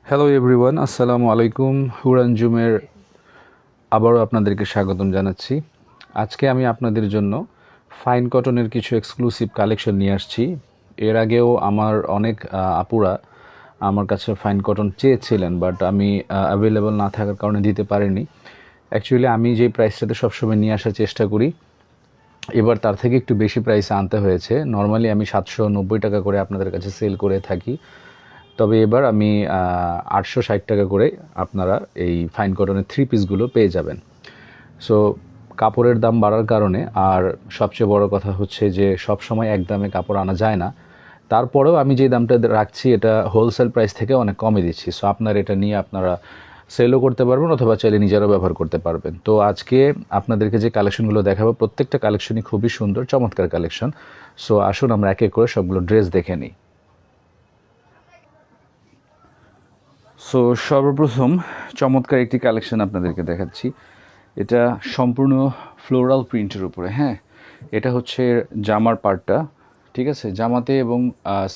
Hello everyone, আসসালামু আলাইকুম। হুরানজুমের আবারও আপনাদেরকে স্বাগতম জানাচ্ছি। আজকে আমি আপনাদের জন্য ফাইন কটনের কিছু এক্সক্লুসিভ কালেকশন নিয়ে আসছি। এর আগেও আমার অনেক আপুরা আমার কাছে ফাইন কটন চেয়েছিলেন, বাট আমি অ্যাভেলেবল না থাকার কারণে দিতে পারিনি। অ্যাকচুয়ালি আমি যে প্রাইসটাতে সবসময় নিয়ে আসার চেষ্টা করি, এবার তার থেকে একটু বেশি প্রাইসে আনতে হয়েছে। নর্মালি আমি 790 টাকা করে আপনাদের কাছে সেল করে থাকি, তবে এবার আমি 860 টাকা করে আপনারা এই ফাইন কটনের থ্রি পিসগুলো পেয়ে যাবেন। সো কাপড়ের দাম বাড়ার কারণে, আর সবচেয়ে বড় কথা হচ্ছে যে সব সময় এক দামে কাপড় আনা যায় না, তারপরেও আমি যে দামটা রাখছি এটা হোলসেল প্রাইস থেকে অনেক কমে দিচ্ছি। সো আপনারা এটা নিয়ে আপনারা সেলও করতে পারবেন অথবা চাইলে নিজেরাও ব্যবহার করতে পারবেন। তো আজকে আপনাদেরকে যে কালেকশনগুলো দেখাবো প্রত্যেকটা কালেকশনই খুবই সুন্দর, চমৎকার কালেকশন। সো আসুন আমরা এক এক করে সবগুলো ড্রেস দেখে নিই। সো সর্বপ্রথম চমৎকার একটি কালেকশন আপনাদেরকে দেখাচ্ছি। এটা সম্পূর্ণ ফ্লোরাল প্রিন্টের উপরে। হ্যাঁ, এটা হচ্ছে জামার পার্টটা, ঠিক আছে। জামাতে এবং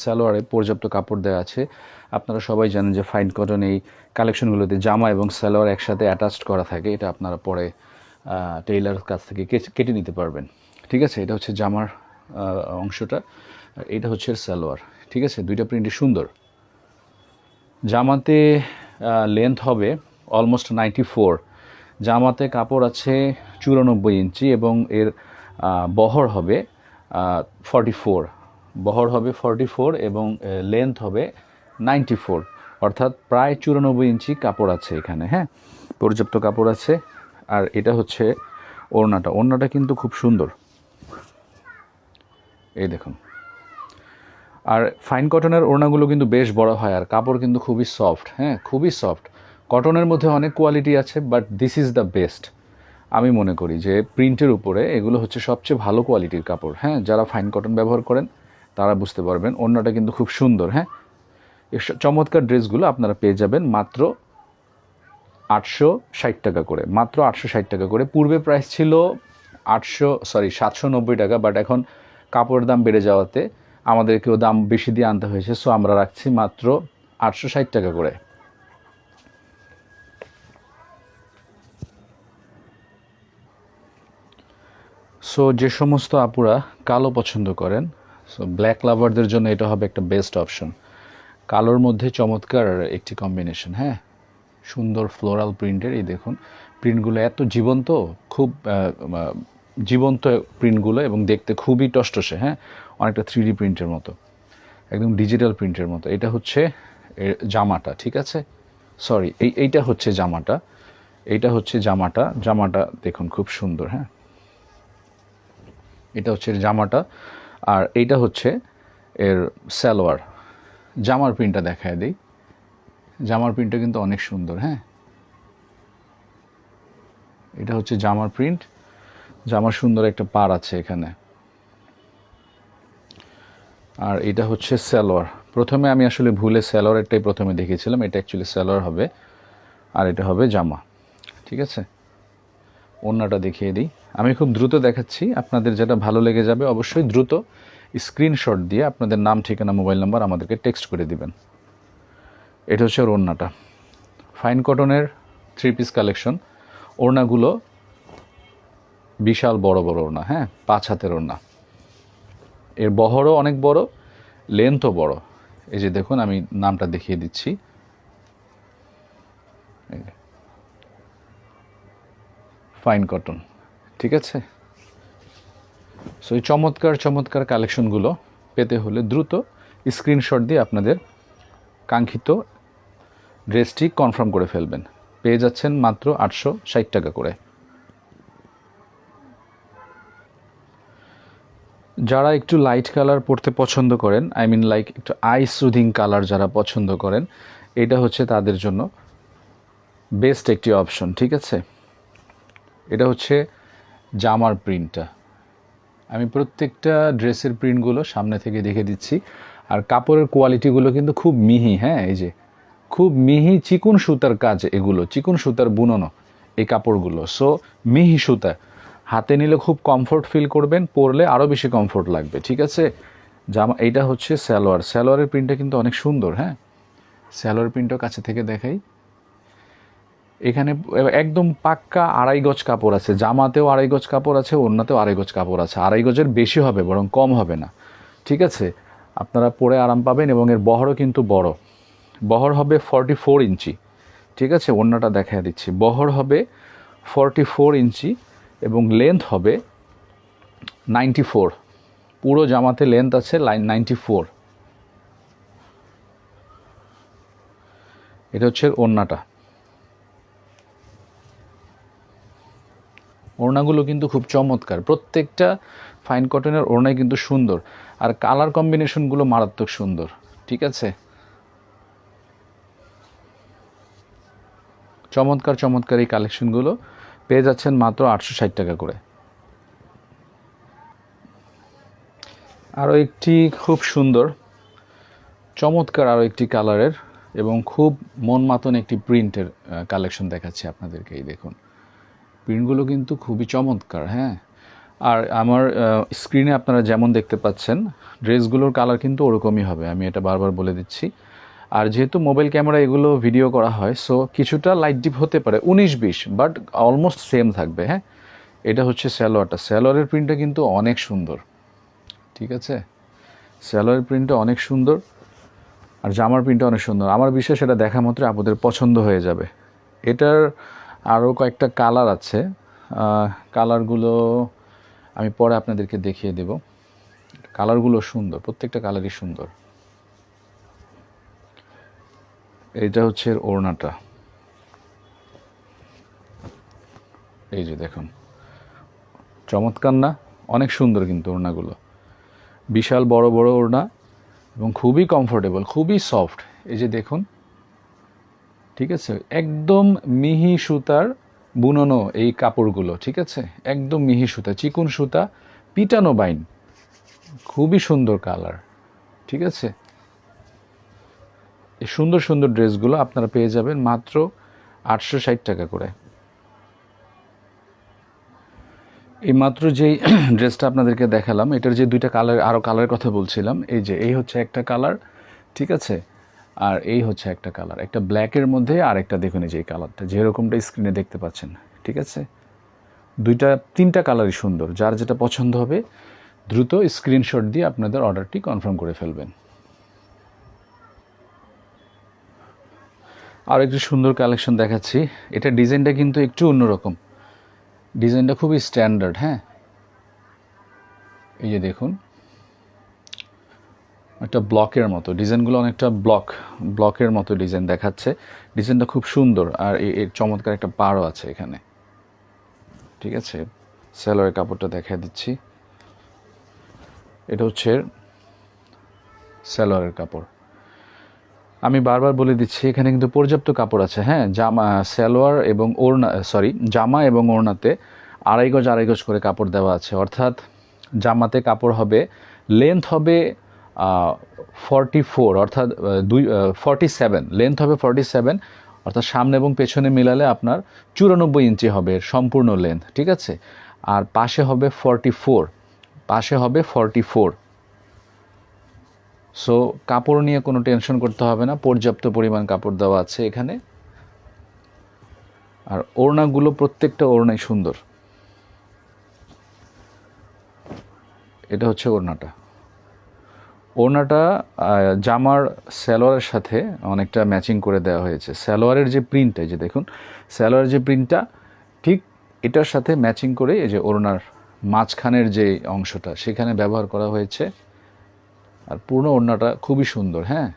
সালোয়ারে পর্যাপ্ত কাপড় দেওয়া আছে। আপনারা সবাই জানেন যে ফাইন কটন এই কালেকশনগুলোতে জামা এবং সালোয়ার একসাথে অ্যাটাচড করা থাকে। এটা আপনারা পরে টেইলার কাছ থেকে কেটে নিতে পারবেন, ঠিক আছে। এটা হচ্ছে জামার অংশটা, এটা হচ্ছে সালোয়ার, ঠিক আছে। দুইটা প্রিন্টই সুন্দর। জামাতে লেন্থ হবে অলমোস্ট 94। জামাতে কাপড় আছে 94 ইঞ্চি এবং এর বহর হবে 44। বহর হবে 44 এবং লেন্থ হবে 94, অর্থাৎ প্রায় 94 ইঞ্চি কাপড় আছে এখানে। হ্যাঁ, পর্যাপ্ত কাপড় আছে। আর এটা হচ্ছে ওড়নাটা। ওড়নাটা কিন্তু খুব সুন্দর, এই দেখুন। আর ফাইন কটনের ওড়নাগুলো কিন্তু বেশ বড় হয়, আর কাপড় কিন্তু খুবই সফট। হ্যাঁ, খুবই সফট। কটনের মধ্যে অনেক কোয়ালিটি আছে, but this is the best. আমি মনে করি যে প্রিন্টের উপরে এগুলো হচ্ছে সবচেয়ে ভালো কোয়ালিটির কাপড়। হ্যাঁ, যারা ফাইন কটন ব্যবহার করেন তারা বুঝতে পারবেন। ওড়নাটা কিন্তু খুব সুন্দর। হ্যাঁ, এই চমৎকার ড্রেসগুলো আপনারা পেয়ে যাবেন মাত্র 860 টাকা করে। মাত্র 860 টাকা করে। পূর্বে প্রাইস ছিল 790 টাকা, বাট এখন কাপড়ের দাম বেড়ে যাওয়াতে আমাদেরকেও দাম বেশি দিয়ে আনতে হয়েছে। সো আমরা রাখছি মাত্র 860 টাকা করে। সো যে সমস্ত আপুরা কালো পছন্দ করেন, সো ব্ল্যাক লাভারদের জন্য এটা হবে একটা বেস্ট অপশন। কালোর মধ্যে চমৎকার একটি কম্বিনেশন। হ্যাঁ, সুন্দর ফ্লোরাল প্রিন্টের। এই দেখুন, প্রিন্টগুলো এত জীবন্ত, খুব জীবন্ত প্রিন্টগুলো, এবং দেখতে খুবই টসটসে। হ্যাঁ, অনেকটা 3D প্রিন্টের মতো, একদম ডিজিটাল প্রিন্টের মতো। এটা হচ্ছে জামাটা, ঠিক আছে। সরি, এইটা হচ্ছে জামাটা। এইটা হচ্ছে জামাটা। জামাটা দেখুন খুব সুন্দর। হ্যাঁ, এটা হচ্ছে জামাটা, আর এইটা হচ্ছে এর সালোয়ার। জামার প্রিন্টটা দেখায় দিই। জামার প্রিন্টটা কিন্তু অনেক সুন্দর। হ্যাঁ, এটা হচ্ছে জামার প্রিন্ট। জামার সুন্দর একটা পাড় আছে এখানে। আর এটা হচ্ছে সালোয়ার। প্রথমে আমি আসলে ভুলে সালোয়ারটাই প্রথমে দেখেছিলাম, এটা অ্যাকচুয়ালি সালোয়ার হবে, আর এটা হবে জামা, ঠিক আছে। ওড়নাটা দেখিয়ে দিই। আমি খুব দ্রুত দেখাচ্ছি, আপনাদের যেটা ভালো লেগে যাবে অবশ্যই দ্রুত স্ক্রিনশট দিয়ে আপনাদের নাম, ঠিকানা, মোবাইল নাম্বার আমাদেরকে টেক্সট করে দিবেন। এটা হচ্ছে ওড়নাটা। ফাইন কটনের থ্রি পিস কালেকশন। ওড়নাগুলো বিশাল বড় বড় ওড়না। হ্যাঁ, 5 হাতের ওড়না। এর বহরও অনেক বড়, লেন্থও বড়। এই যে দেখুন, আমি নামটা দেখিয়ে দিচ্ছি। ফাইন কটন, ঠিক আছে। সো এই চমৎকার চমৎকার কালেকশনগুলো পেতে হলে দ্রুত স্ক্রিনশট দিয়ে আপনাদের কাঙ্ক্ষিত ড্রেসটি কনফার্ম করে ফেলবেন। পেয়ে যাচ্ছেন মাত্র 860 টাকা করে। যারা একটু লাইট কালার পরতে পছন্দ করেন, আই মিন লাইক একটু আই সুদিং কালার যারা পছন্দ করেন, এটা হচ্ছে তাদের জন্য বেস্ট একটি অপশন, ঠিক আছে। এটা হচ্ছে জামার প্রিন্টটা। আমি প্রত্যেকটা ড্রেসের প্রিন্টগুলো সামনে থেকে দেখে দিচ্ছি। আর কাপড়ের কোয়ালিটিগুলো কিন্তু খুব মিহি। হ্যাঁ, এই যে খুব মিহি চিকন সুতার কাজ, এগুলো চিকন সুতার বুননো এই কাপড়গুলো। সো মিহি সুতা, হাতে নিলে খুব কমফোর্ট ফিল করবেন, পরলে আরও বেশি কমফোর্ট লাগবে, ঠিক আছে। জামা, এইটা হচ্ছে সালোয়ার। সালোয়ারের প্রিন্টটা কিন্তু অনেক সুন্দর। হ্যাঁ, স্যালোয়ার প্রিন্টও কাছে থেকে দেখাই। এখানে একদম পাক্কা 2.5 গজ কাপড় আছে, জামাতেও 2.5 গজ কাপড় আছে, ওড়নাতেও 2.5 গজ কাপড় আছে। 2.5 গজের বেশি হবে, বরং কম হবে না, ঠিক আছে? আপনারা পরে আরাম পাবেন এবং এর বহরও কিন্তু বড়। বহর হবে 44 ইঞ্চি, ঠিক আছে? ওড়নাটা দেখা দিচ্ছি। বহর হবে 44 ইঞ্চি এবং লেন্থ হবে 94। পুরো জামাতে লেন্থ আছে 94। এটা হচ্ছে ওড়নাটা। ওড়নাগুলো কিন্তু খুব চমৎকার, প্রত্যেকটা ফাইন কটনের ওড়নাই কিন্তু সুন্দর, আর কালার কম্বিনেশনগুলো মারাত্মক সুন্দর, ঠিক আছে? চমৎকার চমৎকার এই কালেকশনগুলো পেয়ে যাচ্ছেন মাত্র 860 টাকা করে। আরও একটি খুব সুন্দর চমৎকার আরও একটি কালারের এবং খুব মন মাতন একটি প্রিন্টের কালেকশন দেখাচ্ছি আপনাদেরকে। এই দেখুন, প্রিন্টগুলো কিন্তু খুবই চমৎকার, হ্যাঁ। আর আমার স্ক্রিনে আপনারা যেমন দেখতে পাচ্ছেন, ড্রেসগুলোর কালার কিন্তু ওরকমই হবে, আমি এটা বারবার বলে দিচ্ছি। আর যেহেতু মোবাইল ক্যামেরা এগুলো ভিডিও করা হয়, সো কিছুটা লাইট ডিপ হতে পারে 19-20, বাট অলমোস্ট সেম থাকবে, হ্যাঁ। এটা হচ্ছে সালোয়ারটা। সালোয়ারের প্রিন্টটা কিন্তু অনেক সুন্দর, ঠিক আছে? সালোয়ারের প্রিন্টটা অনেক সুন্দর আর জামার প্রিন্টটা অনেক সুন্দর। আমার বিশ্বাস এটা দেখা মাত্র আপনাদের পছন্দ হয়ে যাবে। এটার আরও কয়েকটা কালার আছে, কালারগুলো আমি পরে আপনাদেরকে দেখিয়ে দেব। কালারগুলো সুন্দর, প্রত্যেকটা কালারই সুন্দর। এইটা হচ্ছে ওড়নাটা, এই যে দেখুন, চমৎকার না? অনেক সুন্দর কিন্তু ওড়নাগুলো, বিশাল বড় বড় ওড়না এবং খুবই কমফোর্টেবল, খুবই সফট। এই যে দেখুন, ঠিক আছে? একদম মিহি সুতার বুননো এই কাপড়গুলো, ঠিক আছে? একদম মিহি সুতা, চিকন সুতা, পিটানো বাইন, খুবই সুন্দর কালার, ঠিক আছে? এই সুন্দর সুন্দর ড্রেসগুলো আপনারা পেয়ে যাবেন মাত্র 860 টাকা করে। এই মাত্র যেই ড্রেসটা আপনাদেরকে দেখালাম, এটার যে দুইটা কালার, আরও কালারের কথা বলছিলাম, এই যে এই হচ্ছে একটা কালার, ঠিক আছে? আর এই হচ্ছে একটা কালার, একটা ব্ল্যাকের মধ্যে আর একটা দেখুন এই যে এই কালারটা, যেরকমটা স্ক্রিনে দেখতে পাচ্ছেন, ঠিক আছে? তিনটা কালারই সুন্দর। যার যেটা পছন্দ হবে দ্রুত স্ক্রিনশট দিয়ে আপনাদের অর্ডারটি কনফার্ম করে ফেলবেন। আর একটি সুন্দর কালেকশন দেখাচ্ছি। এটা ডিজাইনটা কিন্তু একটু অন্যরকম, ডিজাইনটা খুবই স্ট্যান্ডার্ড, হ্যাঁ। এই যে দেখুন, একটা ব্লকের মতো ডিজাইনগুলো, অনেকটা ব্লকের মতো ডিজাইন দেখাচ্ছে। ডিজাইনটা খুব সুন্দর আর এর চমৎকার একটা পাড়ও আছে এখানে, ঠিক আছে? সালোয়ারের কাপড়টা দেখা দিচ্ছি। এটা হচ্ছে সালোয়ারের কাপড়। আমি বারবার বলে দিচ্ছি, এখানে কিন্তু পর্যাপ্ত কাপড় আছে, হ্যাঁ। সালোয়ার এবং ওড়না, জামা এবং ওড়নাতে 2.5 গজ করে কাপড় দেওয়া আছে। অর্থাৎ জামাতে কাপড় হবে, লেন্থ হবে 44, অর্থাৎ 47, লেন্থ হবে 47, অর্থাৎ সামনে এবং পেছনে মিলালে আপনার 94 ইঞ্চি হবে সম্পূর্ণ লেন্থ, ঠিক আছে? আর পাশে হবে 44, পাশে হবে 44। সো কাপড় নিয়ে কোনো টেনশন করতে হবে না, পর্যাপ্ত পরিমাণ কাপড় দেওয়া আছে এখানে। আর ওড়নাগুলো প্রত্যেকটা ওড়নাই সুন্দর। এটা হচ্ছে ওড়নাটা। ওড়নাটা জামার সালোয়ারের সাথে অনেকটা ম্যাচিং করে দেওয়া হয়েছে। সালোয়ারের যে প্রিন্টটা, এই যে দেখুন, সালোয়ারের যে প্রিন্টটা ঠিক এটার সাথে ম্যাচিং করে এই যে ওড়নার মাঝখানের যে অংশটা সেখানে ব্যবহার করা হয়েছে। আর পুরো ওড়নাটা খুবই সুন্দর, হ্যাঁ।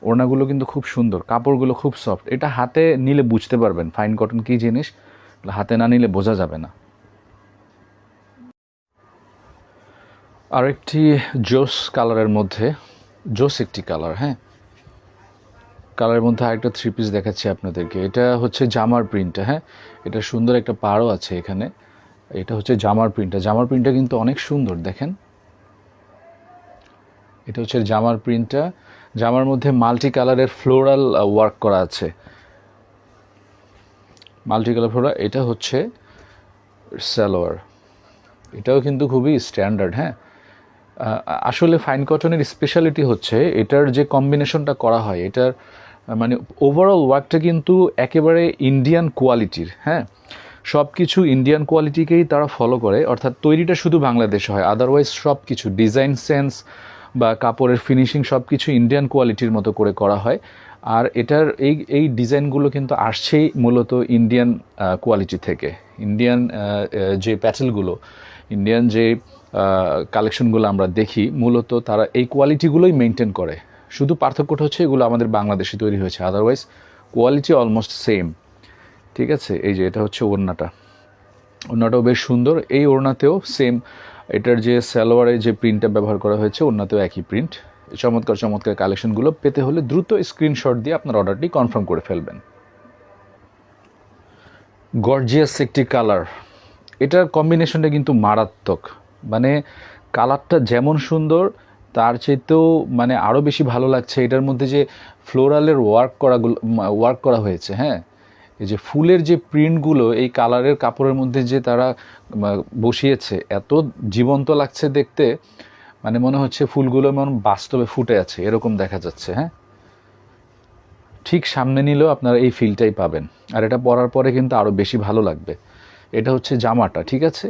ওড়নাগুলো কিন্তু খুব সুন্দর, কাপড়গুলো খুব সফট। এটা হাতে নিলে বুঝতে পারবেন ফাইন কটন কী জিনিস, হাতে না নিলে বোঝা যাবে না। আর একটি জোস কালারের মধ্যে, জোস একটি কালার, হ্যাঁ। কালারের মধ্যে আরেকটা 3 পিস দেখাচ্ছি আপনাদেরকে। এটা হচ্ছে জামার প্রিন্টটা, হ্যাঁ। এটা সুন্দর একটা পাড়ও আছে এখানে। এটা হচ্ছে জামার প্রিন্টটা। জামার প্রিন্টটা কিন্তু অনেক সুন্দর, দেখেন। এটা হচ্ছে জামার প্রিন্টটা। জামার মধ্যে মাল্টি কালারের ফ্লোরাল ওয়ার্ক করা আছে, মাল্টি কালার ফ্লোরাল। এটা হচ্ছে সালোয়ার, এটাও কিন্তু খুবই স্ট্যান্ডার্ড, হ্যাঁ। আসলে ফাইন কটনের স্পেশালিটি হচ্ছে এটার যে কম্বিনেশনটা করা হয়, এটার মানে ওভারঅল ওয়ার্কটা কিন্তু একেবারে ইন্ডিয়ান কোয়ালিটির। হ্যাঁ, সব কিছু ইন্ডিয়ান কোয়ালিটিকেই তারা ফলো করে, অর্থাৎ তৈরিটা শুধু বাংলাদেশে হয়, আদারওয়াইজ সব কিছু ডিজাইন সেন্স বা কাপড়ের ফিনিশিং সব কিছু ইন্ডিয়ান কোয়ালিটির মতো করে করা হয়। আর এটার এই ডিজাইনগুলো কিন্তু আসছেই মূলত ইন্ডিয়ান কোয়ালিটি থেকে। ইন্ডিয়ান যে প্যাটেলগুলো, ইন্ডিয়ান যে কালেকশনগুলো আমরা দেখি, মূলত তারা এই কোয়ালিটিগুলোই মেনটেন করে। শুধু পার্থক্যটা হচ্ছে এগুলো আমাদের বাংলাদেশে তৈরি হয়েছে, আদারওয়াইজ কোয়ালিটি অলমোস্ট সেম। ঠিক আছে, এই যে এটা হচ্ছে ওড়নাটাও বেশ সুন্দর। এই ওড়নাতেও সেম, এটার যে সালোয়ারে যে প্রিন্টটা ব্যবহার করা হয়েছে ওড়নাতেও একই প্রিন্ট। চমৎকার চমৎকার কালেকশনগুলো পেতে হলে দ্রুত স্ক্রিনশট দিয়ে আপনার অর্ডারটি কনফার্ম করে ফেলবেন। গর্জিয়াস একটি কালার, এটার কম্বিনেশনটা কিন্তু মারাত্মক। মানে কালারটা যেমন সুন্দর, তার চাইতেও মানে আরও বেশি ভালো লাগছে এটার মধ্যে যে ফ্লোরালের ওয়ার্ক করা হয়েছে। হ্যাঁ, এই যে ফুলের যে প্রিন্টগুলো এই কালারের কাপড়ের মধ্যে যে তারা বসিয়েছে, এত জীবন্ত লাগছে দেখতে, মানে মনে হচ্ছে ফুলগুলো এমন বাস্তবে ফুটে আছে এরকম দেখা যাচ্ছে। হ্যাঁ, ঠিক সামনে নিলেও আপনারা এই ফিলটাই পাবেন, আর এটা পরার পরে কিন্তু আরও বেশি ভালো লাগবে। এটা হচ্ছে জামাটা, ঠিক আছে,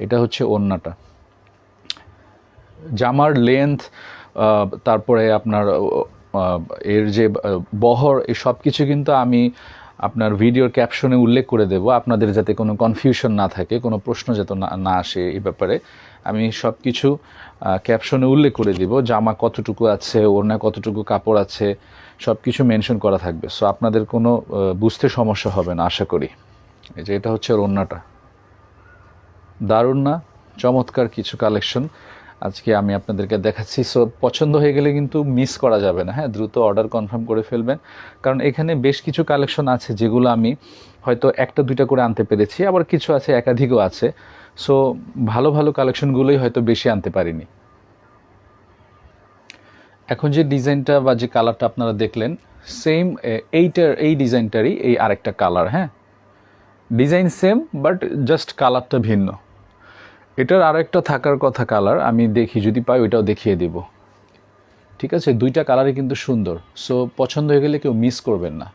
এটা হচ্ছে ওড়নাটা। জামার লেন্থ, তারপরে আপনার এর যে বহর, এই সব কিছু কিন্তু আমি আপনার ভিডিওর ক্যাপশনে উল্লেখ করে দেব, আপনাদের যাতে কোনো কনফিউশন না থাকে, কোনো প্রশ্ন যাতে না আসে এই ব্যাপারে। আমি সব কিছু ক্যাপশনে উল্লেখ করে দিব, জামা কতটুকু আছে, ওড়না কতটুকু কাপড় আছে, সব কিছু মেনশন করা থাকবে। সো আপনাদের কোনো বুঝতে সমস্যা হবে না আশা করি। এই যে এটা হচ্ছে ওড়নাটা, দারুণ না? চমৎকার কিছু কালেকশন আজকে আমি আপনাদেরকে দেখাচ্ছি। সো পছন্দ হয়ে গেলে কিন্তু মিস করা যাবে না। হ্যাঁ, দ্রুত অর্ডার কনফার্ম করে ফেলবেন, কারণ এখানে বেশ কিছু কালেকশন আছে যেগুলো আমি হয়তো একটা দুইটা করে আনতে পেরেছি, আবার কিছু আছে একাধিকও আছে। সো ভালো ভালো কালেকশনগুলোই হয়তো বেশি আনতে পারিনি। এখন যে ডিজাইনটা বা যে কালারটা আপনারা দেখলেন, সেম এই ডিজাইনটারই এই আরেকটা কালার। হ্যাঁ, ডিজাইন সেম, বাট জাস্ট কালারটা ভিন্ন। এটার আরও একটা থাকার কথা কালার, আমি দেখি যদি পাই ওইটাও দেখিয়ে দেব। ঠিক আছে, দুইটা কালারই কিন্তু সুন্দর। সো পছন্দ হয়ে গেলে কেউ মিস করবেন না।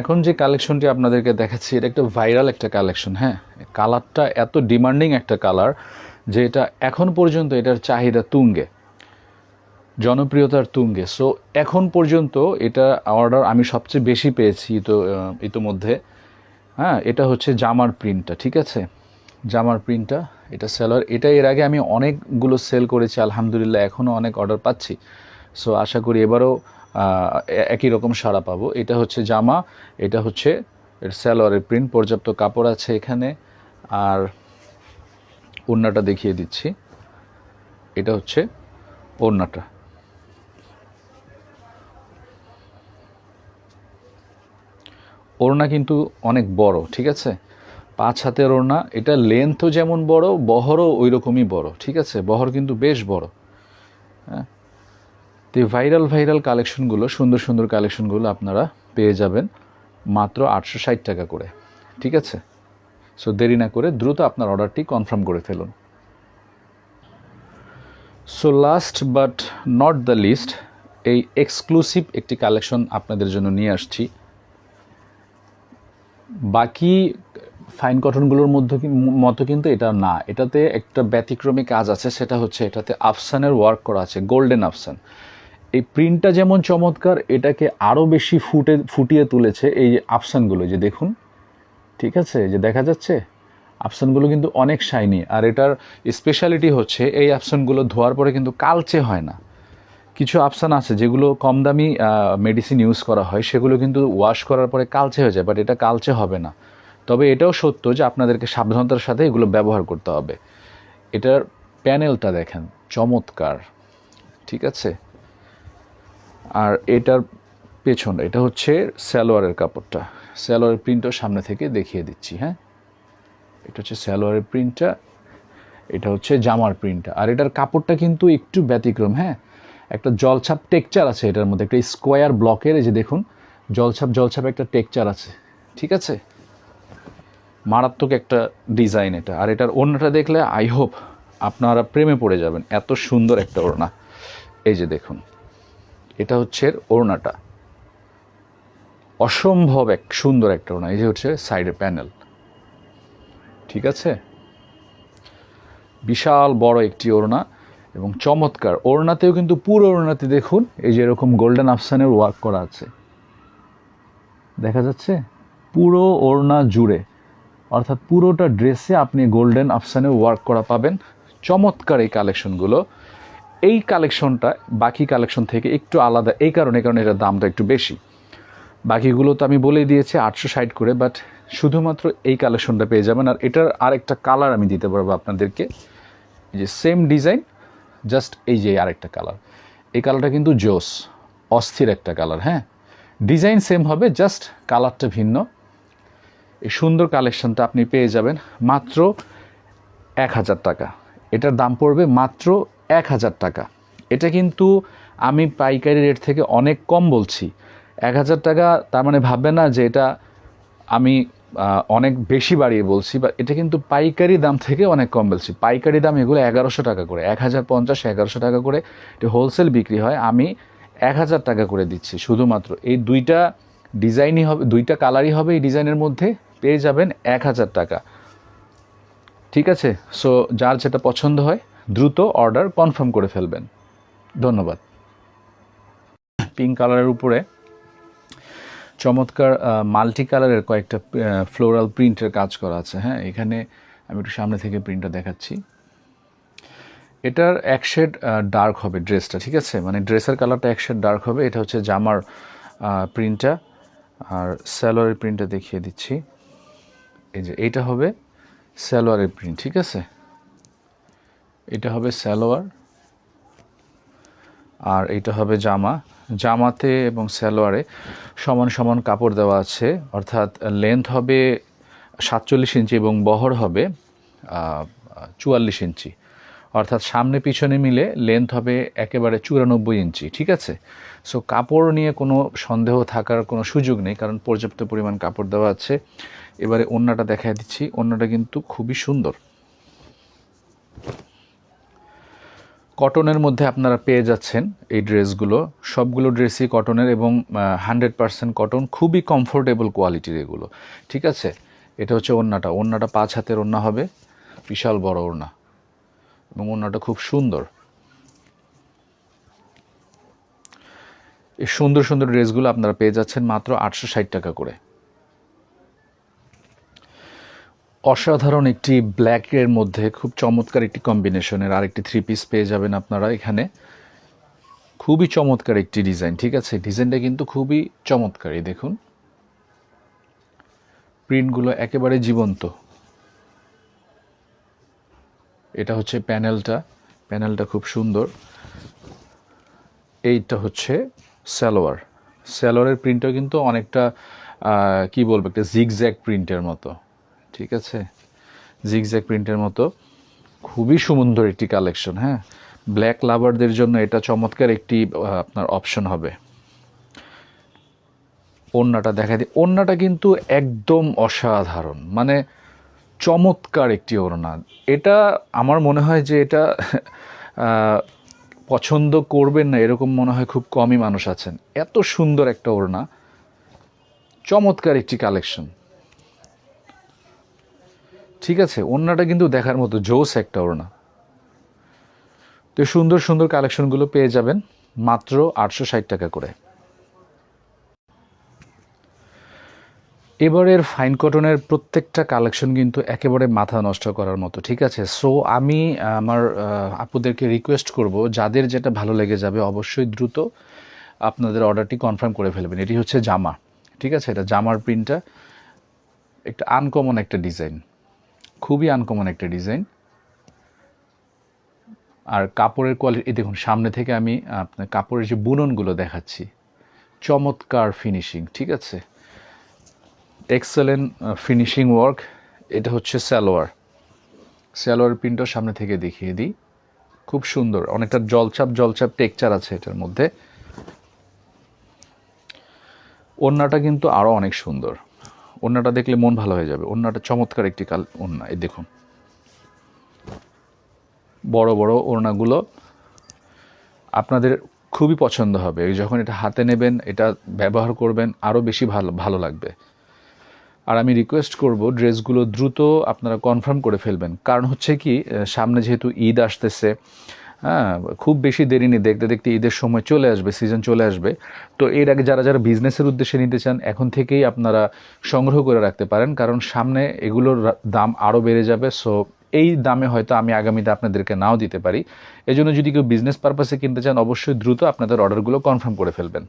এখন যে কালেকশনটি আপনাদেরকে দেখাচ্ছি, এটা একটা ভাইরাল একটা কালেকশন। হ্যাঁ, কালারটা এত ডিমান্ডিং একটা কালার যে এটা এখন পর্যন্ত এটার চাহিদা তুঙ্গে, জনপ্রিয়তার তুঙ্গে। সো এখন পর্যন্ত এটা অর্ডার আমি সবচেয়ে বেশি পেয়েছি ইতোমধ্যে। হ্যাঁ, এটা হচ্ছে জামার প্রিন্টটা, ঠিক আছে, জামার প্রিন্টটা, এটা সেলার। এটা এর আগে আমি অনেকগুলো সেল করেছি আলহামদুলিল্লাহ, এখনও অনেক অর্ডার পাচ্ছি। সো আশা করি এবারও একই রকম সাড়া পাবো। এটা হচ্ছে জামা, এটা হচ্ছে এর সেলোয়ারের প্রিন্ট, পর্যাপ্ত কাপড় আছে এখানে। আর ওড়নাটা দেখিয়ে দিচ্ছি, এটা হচ্ছে ওড়নাটা। ওড়না কিন্তু অনেক বড়, ঠিক আছে, 5 হাতের ওড়না। এটা লেন্থও যেমন বড়, বহরও ওই রকমই বড়। ঠিক আছে, বহর কিন্তু বেশ বড়। হ্যাঁ, তো এই ভাইরাল কালেকশনগুলো, সুন্দর সুন্দর কালেকশনগুলো আপনারা পেয়ে যাবেন মাত্র 860 টাকা করে। ঠিক আছে, সো দেরি না করে দ্রুত আপনার অর্ডারটি কনফার্ম করে ফেলুন। So last but not the least, এই এক্সক্লুসিভ একটি কালেকশন আপনাদের জন্য নিয়ে আসছি। বাকি ফাইন কটনগুলোর মতো কিন্তু এটা না, এটাতে একটা ব্যতিক্রমী কাজ আছে। সেটা হচ্ছে এটাতে আফসানের ওয়ার্ক করা আছে, গোল্ডেন আফসান। এই প্রিন্টটা যেমন চমৎকার, এটাকে আরও বেশি ফুটিয়ে তুলেছে এই যে আফসানগুলো, যে দেখুন, ঠিক আছে, যে দেখা যাচ্ছে আফসানগুলো কিন্তু অনেক শাইনি। আর এটার স্পেশালিটি হচ্ছে এই আফসানগুলো ধোয়ার পরে কিন্তু কালচে হয় না। কিছু আফসান আছে যেগুলো কম দামি মেডিসিন ইউজ করা হয়, সেগুলো কিন্তু ওয়াশ করার পরে কালচে হয়ে যায়, বাট এটা কালচে হবে না। তবে এটাও সত্য যে আপনাদেরকে সাবধানতার সাথে এগুলো ব্যবহার করতে হবে। এটার প্যানেলটা দেখেন, চমৎকার, ঠিক আছে। আর এটার পেছন, এটা হচ্ছে সালোয়ারের কাপড়টা, সালোয়ারের প্রিন্টও সামনে থেকে দেখিয়ে দিচ্ছি। হ্যাঁ, এটা হচ্ছে সালোয়ারের প্রিন্টটা, এটা হচ্ছে জামার প্রিন্টটা। আর এটার কাপড়টা কিন্তু একটু ব্যতিক্রম। হ্যাঁ, একটা জলছাপ টেক্সচার আছে এটার মধ্যে, একটা স্কোয়ার ব্লকের, এই যে দেখুন জলছাপ একটা টেক্সচার আছে। ঠিক আছে, মারাত্মক একটা ডিজাইন এটা। আর এটার ওড়নাটা দেখলে আই হোপ আপনারা প্রেমে পড়ে যাবেন, এত সুন্দর একটা ওড়না। এই যে দেখুন, এটা হচ্ছে ওড়নাটা, অসম্ভব এক সুন্দর একটা ওড়না। এই যে হচ্ছে সাইডের প্যানেল, ঠিক আছে, বিশাল বড় একটি ওড়না এবং চমৎকার। ওড়নাতেও কিন্তু পুরো ওড়নাতে দেখুন এই যে এরকম গোল্ডেন আফসানের ওয়ার্ক করা আছে, দেখা যাচ্ছে পুরো ওড়না জুড়ে, অর্থাৎ পুরোটা ড্রেসে আপনি গোল্ডেন আফসানের ওয়ার্ক করা পাবেন। চমৎকার এই কালেকশনগুলো। এই কালেকশনটা বাকি কালেকশন থেকে একটু আলাদা এই কারণে এটার দামটা একটু বেশি। বাকিগুলো তো আমি বলেই দিয়েছি 860 করে, বাট শুধুমাত্র এই কালেকশনটা পেয়ে যাবেন। আর এটার আরেকটা কালার আমি দিতে পারবো আপনাদেরকে, এই যে সেম ডিজাইন, জাস্ট এই যে আরেকটা কালার। এই কালারটা কিন্তু জোস, অস্থির একটা কালার। হ্যাঁ, ডিজাইন সেম হবে, জাস্ট কালারটা ভিন্ন। এই সুন্দর কালেকশনটা আপনি পেয়ে যাবেন মাত্র 1000 টাকা। এটার দাম পড়বে মাত্র 1000 টাকা। এটা কিন্তু আমি পাইকারি রেট থেকে অনেক কম বলছি। 1000 টাকা তার মানে ভাববেন না যে এটা আমি অনেক বেশি বাড়িয়ে বলছি, বা এটা কিন্তু পাইকারি দাম থেকে অনেক কম বলছি। পাইকারি দাম এগুলো 1100 টাকা করে, 1050 1100 টাকা করে এটা হোলসেল বিক্রি হয়। আমি 1000 টাকা করে দিচ্ছি শুধুমাত্র। এই দুইটা ডিজাইনই হবে, দুইটা কালারই হবে এই ডিজাইনের মধ্যে, পেয়ে যাবেন 1000 টাকা। ঠিক আছে, সো যার যেটা পছন্দ হয় দ্রুত অর্ডার কনফার্ম করে ফেলবেন। ধন্যবাদ। পিঙ্ক কালারের উপরে চমৎকার মাল্টি কালারের কয়েকটা ফ্লোরাল প্রিন্টের কাজ করা আছে। হ্যাঁ, এখানে আমি একটু সামনে থেকে প্রিন্টটা দেখাচ্ছি। এটার এক শেড ডার্ক হবে ড্রেসটা, ঠিক আছে, মানে ড্রেসের কালারটা এক শেড ডার্ক হবে। এটা হচ্ছে জামার প্রিন্টটা, আর সালোয়ারের প্রিন্টটা দেখিয়ে দিচ্ছি। এই যে এইটা হবে সালোয়ারের প্রিন্ট, ঠিক আছে, এটা হবে সালোয়ার, আর এইটা হবে জামা। জামাতে এবং সালোয়ারে সমান সমান কাপড় দেওয়া আছে, অর্থাৎ লেন্থ হবে 47 ইঞ্চি এবং বহর হবে 44 ইঞ্চি, অর্থাৎ সামনে পিছনে মিলে লেন্থ হবে একেবারে 94 ইঞ্চি, ঠিক আছে। সো কাপড় নিয়ে কোনো সন্দেহ থাকার কোনো সুযোগ নেই, কারণ পর্যাপ্ত পরিমাণ কাপড় দেওয়া আছে। এবারে ওড়নাটা দেখাই দিচ্ছি। ওড়নাটা কিন্তু খুবই সুন্দর, কটনের মধ্যে আপনারা পেয়ে যাচ্ছেন এই ড্রেসগুলো। সবগুলো ড্রেসই কটনের এবং 100% কটন, খুবই কমফোর্টেবল কোয়ালিটির এগুলো, ঠিক আছে। এটা হচ্ছে ওড়নাটা। ওড়নাটা 5 হাতের ওড়না হবে, বিশাল বড় ওড়না, এবং ওড়নাটা খুব সুন্দর। এই সুন্দর সুন্দর ড্রেসগুলো আপনারা পেয়ে যাচ্ছেন মাত্র 860 টাকা করে। অসাধারণ একটি ব্ল্যাকের মধ্যে খুব চমৎকার একটি কম্বিনেশনের আরেকটি 3 পিস পেয়ে যাবেন আপনারা এখানে। খুবই চমৎকার একটি ডিজাইন, ঠিক আছে, ডিজাইনটা কিন্তু খুবই চমৎকার। এই দেখুন প্রিন্টগুলো একেবারে জীবন্ত। এটা হচ্ছে প্যানেলটা, প্যানেলটা খুব সুন্দর। এইটা হচ্ছে সালোয়ার। সালোয়ারের প্রিন্টটা কিন্তু অনেকটা কি বলবো, একটা জিগজ্যাগ প্রিন্টের মতো, ঠিক আছে, জিগজ্যাগ প্রিন্টের মতো। খুবই সুন্দর একটি কালেকশন। হ্যাঁ, ব্ল্যাক লাভারদের জন্য এটা চমৎকার একটি আপনার অপশন হবে। ওড়নাটা দেখা দিই। ওড়নাটা কিন্তু একদম অসাধারণ, মানে চমৎকার একটি ওড়না। এটা আমার মনে হয় যে এটা পছন্দ করবেন না এরকম মনে হয় খুব কমই মানুষ আছেন। এত সুন্দর একটা ওড়না, চমৎকার একটি কালেকশন, ঠিক আছে। ওড়নাটা কিন্তু দেখার মতো জোস একটা ওড়না। তো সুন্দর সুন্দর কালেকশনগুলো পেয়ে যাবেন মাত্র 860 টাকা করে। এবারের ফাইন কটনের প্রত্যেকটা কালেকশন কিন্তু একেবারে মাথা নষ্ট করার মতো, ঠিক আছে। সো আমি আমার আপুদেরকে রিকোয়েস্ট করব, যাদের যেটা ভালো লেগে যাবে অবশ্যই দ্রুত আপনাদের অর্ডারটি কনফার্ম করে ফেলবেন। এটি হচ্ছে জামা, ঠিক আছে, এটা জামার প্রিন্টটা একটা আনকমন একটা ডিজাইন, খুবই আনকমন একটা ডিজাইন। আর কাপড়ের কোয়ালিটি দেখুন, সামনে থেকে আমি আপনার কাপড়ের যে বুননগুলো দেখাচ্ছি, চমৎকার ফিনিশিং, ঠিক আছে, এক্সেলেন্ট ফিনিশিং ওয়ার্ক। এটা হচ্ছে সালোয়ার। সালোয়ার প্রিন্টও সামনে থেকে দেখিয়ে দিই, খুব সুন্দর, অনেকটা জলছাপ জলছাপ টেক্সচার আছে এটার মধ্যে। ওড়নাটা কিন্তু আরও অনেক সুন্দর, ওড়নাটা দেখলে মন ভালো হয়ে যাবে। ওড়নাটা চমৎকার একটি ওড়না, এই দেখুন বড় বড় ওড়নাগুলো আপনাদের খুবই পছন্দ হবে। যখন এটা হাতে নেবেন, এটা ব্যবহার করবেন, আরও বেশি ভালো ভালো লাগবে। আর আমি রিকোয়েস্ট করব ড্রেসগুলো দ্রুত আপনারা কনফার্ম করে ফেলবেন। কারণ হচ্ছে কি, সামনে যেহেতু ঈদ আসতেছে, হ্যাঁ, খুব বেশি দেরি নেই, দেখতে দেখতে ঈদের সময় চলে আসবে, সিজন চলে আসবে। তো এর আগে যারা যারা বিজনেসের উদ্দেশ্যে নিতে চান, এখন থেকেই আপনারা সংগ্রহ করে রাখতে পারেন, কারণ সামনে এগুলোর দাম আরও বেড়ে যাবে। সো এই দামে হয়তো আমি আগামীতে আপনাদেরকে নাও দিতে পারি। এজন্য যদি কেউ বিজনেস পারপাসে কিনতে চান, অবশ্যই দ্রুত আপনাদের অর্ডারগুলো কনফার্ম করে ফেলবেন।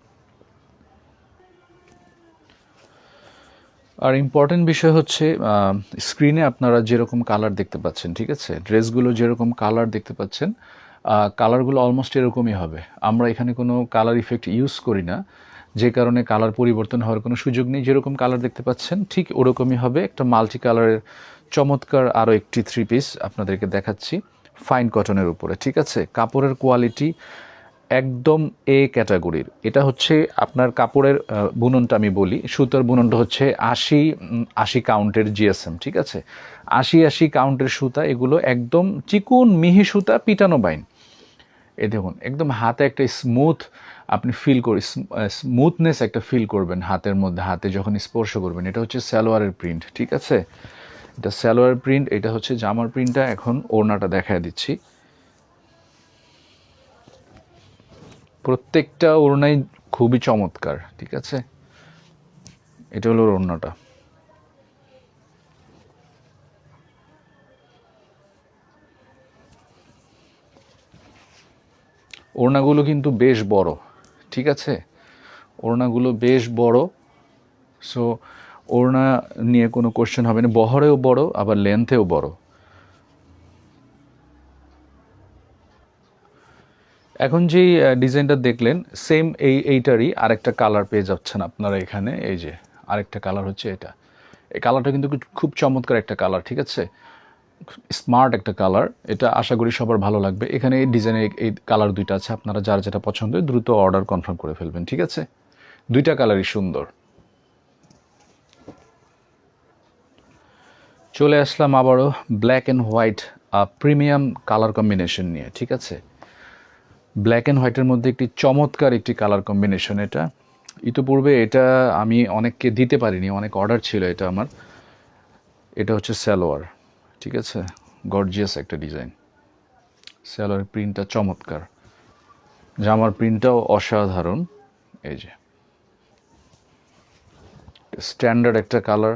আর ইম্পর্টেন্ট বিষয় হচ্ছে, স্ক্রিনে আপনারা যেরকম কালার দেখতে পাচ্ছেন, ঠিক আছে, ড্রেসগুলো যেরকম কালার দেখতে পাচ্ছেন, কালারগুলো অলমোস্ট এরকমই হবে। আমরা এখানে কোনো কালার ইফেক্ট ইউজ করি না, যে কারণে কালার পরিবর্তন হওয়ার কোনো সুযোগ নেই। যেরকম কালার দেখতে পাচ্ছেন ঠিক ওরকমই হবে। একটা মাল্টি কালারের চমৎকার আরও একটি 3 পিস আপনাদেরকে দেখাচ্ছি ফাইন কটনের উপরে, ঠিক আছে। কাপড়ের কোয়ালিটি একদম এ ক্যাটাগরির। এটা হচ্ছে আপনার কাপড়ের বুননটা আমি বলি, সুতার বুননটা হচ্ছে 80 কাউন্টের জিএসএম, ঠিক আছে। 80 কাউন্টের সুতা, এগুলো একদম চিকুন মিহি সুতা, পিটানো বাইন। এই দেখুন, একদম হাতে একটা স্মুথ আপনি ফিল করে, স্মুথনেস একটা ফিল করবেন হাতের মধ্যে, হাতে যখন স্পর্শ করবেন। এটা হচ্ছে সালোয়ারের প্রিন্ট, ঠিক আছে। এটা সালোয়ার প্রিন্ট, এটা হচ্ছে জামার প্রিন্টটা। এখন ওড়নাটা দেখায় দিচ্ছি। প্রত্যেকটা ওড়নাই খুবই চমৎকার, ঠিক আছে। এটা হলো ওড়নাটা। ওড়নাগুলো কিন্তু বেশ বড়, ঠিক আছে। ওড়নাগুলো বেশ বড়। সো ওড়না নিয়ে কোনো কোশ্চেন হবে না। বহরেও বড়, আবার লেন্থেও বড়। এখন যেই ডিজাইনটা দেখলেন, সেম এইটারই আরেকটা কালার পেয়ে যাচ্ছেন আপনারা এখানে। এই যে আরেকটা কালার হচ্ছে এটা। এই কালারটা কিন্তু খুব চমৎকার একটা কালার, ঠিক আছে। স্মার্ট একটা কালার। এটা আশা করি সবার ভালো লাগবে। এখানে এই ডিজাইনে এই কালার দুইটা আছে, আপনারা যার যেটা পছন্দ হয় দ্রুত অর্ডার কনফার্ম করে ফেলবেন, ঠিক আছে। দুইটা কালারই সুন্দর। চলে আসলাম আবারও black and white premium colour combination নিয়ে, ঠিক আছে। ব্ল্যাক অ্যান্ড হোয়াইটের মধ্যে একটি চমৎকার একটি কালার কম্বিনেশন এটা। ইতিপূর্বে এটা আমি অনেককে দিতে পারিনি, অনেক অর্ডার ছিল এটা আমার। এটা হচ্ছে সালোয়ার, ঠিক আছে। গর্জিয়াস একটা ডিজাইন। সালোয়ার প্রিন্টটা চমৎকার, জামার প্রিন্টটাও অসাধারণ। এই যে স্ট্যান্ডার্ড একটা কালার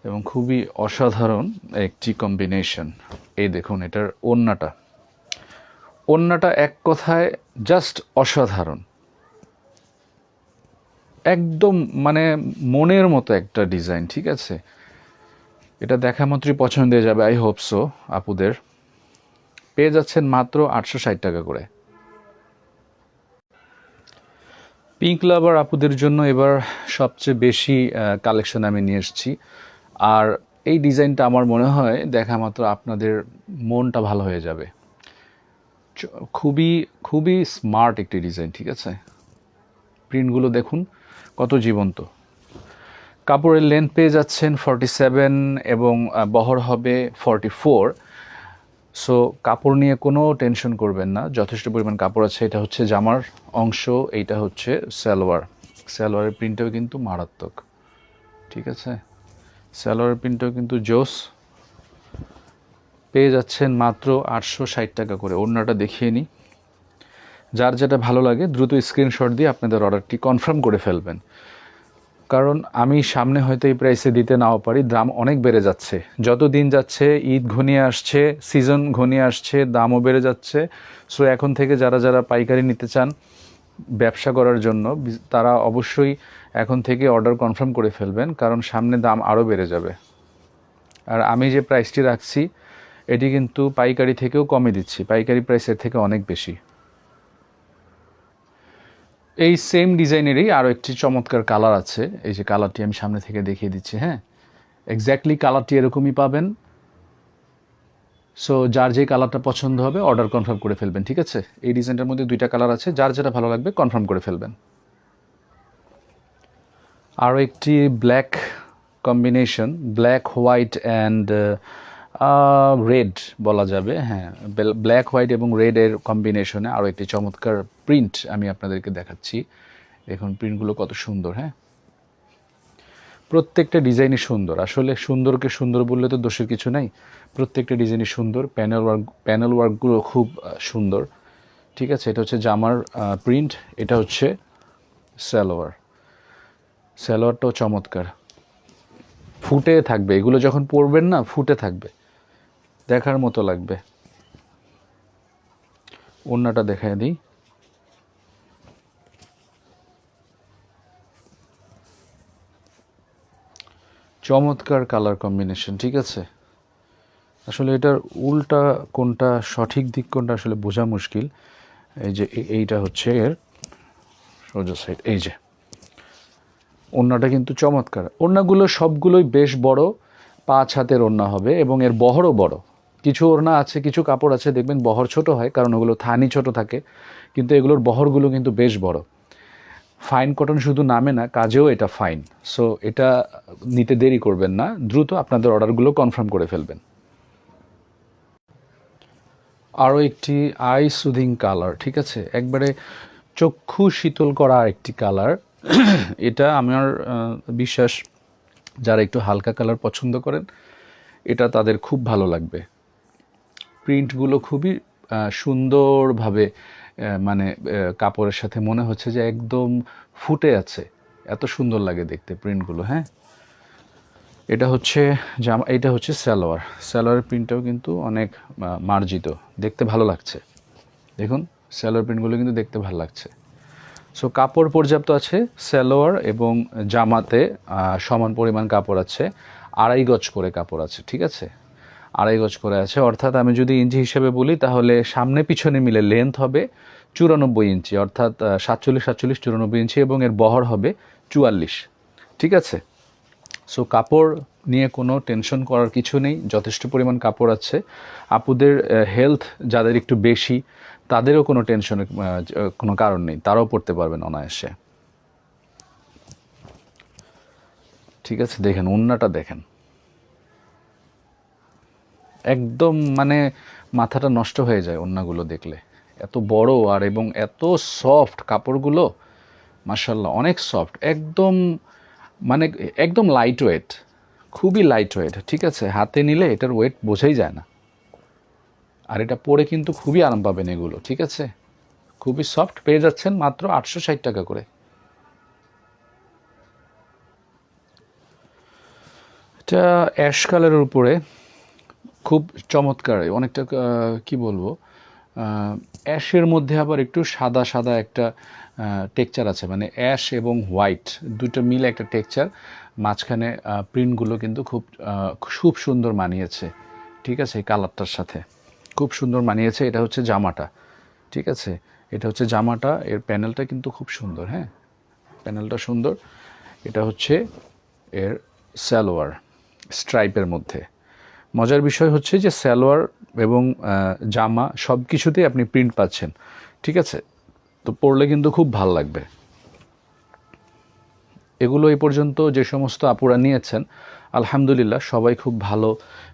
এবং খুবই অসাধারণ একটি কম্বিনেশন। এই দেখুন এটার ওড়নাটা, ওড়নাটা এক কথায় জাস্ট অসাধারণ। একদম মানে মনের মতো একটা ডিজাইন, ঠিক আছে। এটা দেখা মাত্রই পছন্দ হয়ে যাবে, আই হোপ সো। আপুদের পেয়ে যাচ্ছেন মাত্র 860 টাকা করে। পিঙ্ক লাভার আপুদের জন্য এবার সবচেয়ে বেশি কালেকশন আমি নিয়ে এসেছি। আর এই ডিজাইনটা আমার মনে হয় দেখা মাত্র আপনাদের মনটা ভালো হয়ে যাবে। খুবই খুবই স্মার্ট একটি ডিজাইন, ঠিক আছে। প্রিন্টগুলো দেখুন কত জীবন্ত। কাপড়ের লেন্থ পেয়ে যাচ্ছেন 47 এবং বহর হবে 44। সো কাপড় নিয়ে কোনো টেনশন করবেন না, যথেষ্ট পরিমাণ কাপড় আছে। এটা হচ্ছে জামার অংশ, এইটা হচ্ছে সালোয়ার। সালোয়ারের প্রিন্টটাও কিন্তু মারাত্মক, ঠিক আছে। সালোয়ারের প্রিন্টটাও কিন্তু জোস। পেয়ে যাচ্ছেন মাত্র 860 টাকা করে। ওড়নাটা দেখিয়ে নিই। যার যেটা ভালো লাগে দ্রুত স্ক্রিনশট দিয়ে আপনাদের অর্ডারটি কনফার্ম করে ফেলবেন। কারণ আমি সামনে হয়তো এই প্রাইসে দিতে নাও পারি, দাম অনেক বেড়ে যাচ্ছে। যত দিন যাচ্ছে ঈদ ঘনিয়ে আসছে, সিজন ঘনিয়ে আসছে, দামও বেড়ে যাচ্ছে। সো এখন থেকে যারা যারা পাইকারি নিতে চান ব্যবসা করার জন্য, তারা অবশ্যই এখন থেকে অর্ডার কনফার্ম করে ফেলবেন, কারণ সামনে দাম আরও বেড়ে যাবে। আর আমি যে প্রাইসটি রাখছি এটি কিন্তু পাইকারি থেকেও কমে দিচ্ছি, পাইকারি প্রাইসের থেকে অনেক বেশি। এই সেম ডিজাইনেরই আরও একটি চমৎকার কালার আছে। এই যে কালারটি আমি সামনে থেকে দেখিয়ে দিচ্ছি। হ্যাঁ, এক্স্যাক্টলি কালারটি এরকমই পাবেন। সো যার যে কালারটা পছন্দ হবে অর্ডার কনফার্ম করে ফেলবেন, ঠিক আছে। এই ডিজাইনটার মধ্যে দুইটা কালার আছে, যার যেটা ভালো লাগবে কনফার্ম করে ফেলবেন। আরও একটি black combination, black white and red বলা যাবে, হ্যাঁ, ব্ল্যাক হোয়াইট এবং রেডের কম্বিনেশনে আরও একটি চমৎকার প্রিন্ট আমি আপনাদেরকে দেখাচ্ছি। দেখুন প্রিন্টগুলো কত সুন্দর, হ্যাঁ, প্রত্যেকটা ডিজাইনই সুন্দর। আসলে সুন্দরকে সুন্দর বললে তো দোষের কিছু নাই, প্রত্যেকটা ডিজাইনই সুন্দর। প্যানেল ওয়ার্কগুলো খুব সুন্দর, ঠিক আছে। এটা হচ্ছে জামার প্রিন্ট, এটা হচ্ছে সালোয়ারটাও চমৎকার, ফুটে থাকবে এগুলো যখন পরবেন না, ফুটে থাকবে, দেখার মতো লাগবে। ওড়নাটা দেখায় দিই, চমৎকার কালার কম্বিনেশন, ঠিক আছে। আসলে এটার উল্টা কোনটা, সঠিক দিক কোনটা আসলে বোঝা মুশকিল। এই যে এইটা হচ্ছে এর সোজা সাইড, এই যে ওড়নাটা কিন্তু চমৎকার। ওড়নাগুলো সবগুলোই বেশ বড়, 5 হাতের ওড়না হবে এবং এর বহরও বড়। কিছু ওড়না আছে, কিছু কাপড় আছে দেখবেন বহর ছোট হয়, কারণ ওগুলো থানি ছোট থাকে, কিন্তু এগুলোর বহরগুলো কিন্তু বেশ বড়। ফাইন কটন শুধু নামে না, কাজেও এটা ফাইন। সো এটা নিতে দেরি করবেন না, দ্রুত আপনাদের অর্ডারগুলো কনফার্ম করে ফেলবেন। আরও একটি আই সুদিং কালার, ঠিক আছে, একবারে চক্ষু শীতল করা একটি কালার। এটা আমার বিশ্বাস যারা একটু হালকা কালার পছন্দ করেন, এটা তাদের খুব ভালো লাগবে। প্রিন্টগুলো খুবই সুন্দরভাবে মানে কাপড়ের সাথে মনে হচ্ছে যে একদম ফুটে আছে, এত সুন্দর লাগে দেখতে প্রিন্টগুলো, হ্যাঁ। এটা হচ্ছে জামা, এটা হচ্ছে সালোয়ারের প্রিন্টটাও কিন্তু অনেক মার্জিত, দেখতে ভালো লাগছে। দেখুন সালোয়ার প্রিন্টগুলো কিন্তু দেখতে ভালো লাগছে। সো কাপড় পর্যাপ্ত আছে, সালোয়ার এবং জামাতে সমান পরিমাণ কাপড় আছে, 2.5 গজ করে কাপড় আছে, ঠিক আছে, 2.5 গজ করে আছে। অর্থাৎ আমি যদি ইঞ্চি হিসেবে বলি তাহলে সামনে পিছনে মিলে লেন্থ হবে 94 ইঞ্চি, অর্থাৎ 47, 94 ইঞ্চি, এবং এর বহর হবে 44, ঠিক আছে। সো কাপড় নিয়ে কোনো টেনশন করার কিছু নেই, যথেষ্ট পরিমাণ কাপড় আছে। আপুদের হেলথ যাদের একটু বেশি, তাদেরও কোনো টেনশনের কোনো কারণ নেই, তারাও পড়তে পারবেন অনায়াসে, ঠিক আছে। দেখেন ওড়নাটা দেখেন, একদম মানে মাথাটা নষ্ট হয়ে যায় ওড়নাগুলো দেখলে, এত বড় আর এবং এত সফট কাপড়গুলো, মাশাআল্লাহ অনেক সফট, একদম মানে একদম লাইট ওয়েট, খুবই লাইট ওয়েট, ঠিক আছে। হাতে নিলে এটার ওয়েট বোঝাই যায় না, আর এটা পরে কিন্তু খুবই আরাম পাবেন এগুলো, ঠিক আছে। খুবই সফট, পেয়ে যাচ্ছেন মাত্র 860 টাকা করে। এটা অ্যাশ কালারের উপরে খুব চমৎকার, অনেকটা কি বলবো, অ্যাশের মধ্যে আবার একটু সাদা সাদা একটা টেক্সচার আছে, মানে অ্যাশ এবং হোয়াইট দুটো মিলে একটা টেক্সচার, মাঝখানে প্রিন্টগুলো কিন্তু খুব সুন্দর মানিয়েছে, ঠিক আছে, এই কালারটার সাথে খুব সুন্দর মানিয়েছে। এটা হচ্ছে জামাটা, ঠিক আছে, এটা হচ্ছে জামাটা, এর প্যানেলটা কিন্তু খুব সুন্দর, হ্যাঁ, প্যানেলটা সুন্দর। এটা হচ্ছে এর সালোয়ার, স্ট্রাইপের মধ্যে। মজার বিষয় হচ্ছে যে সালোয়ার এবং জামা সব কিছুতেই আপনি প্রিন্ট পাচ্ছেন, ঠিক আছে, তো পরলে কিন্তু খুব ভালো লাগবে। এগুলো এই পর্যন্ত যে সমস্ত আপুরা নিয়েছেন, আলহামদুলিল্লাহ সবাই খুব ভালো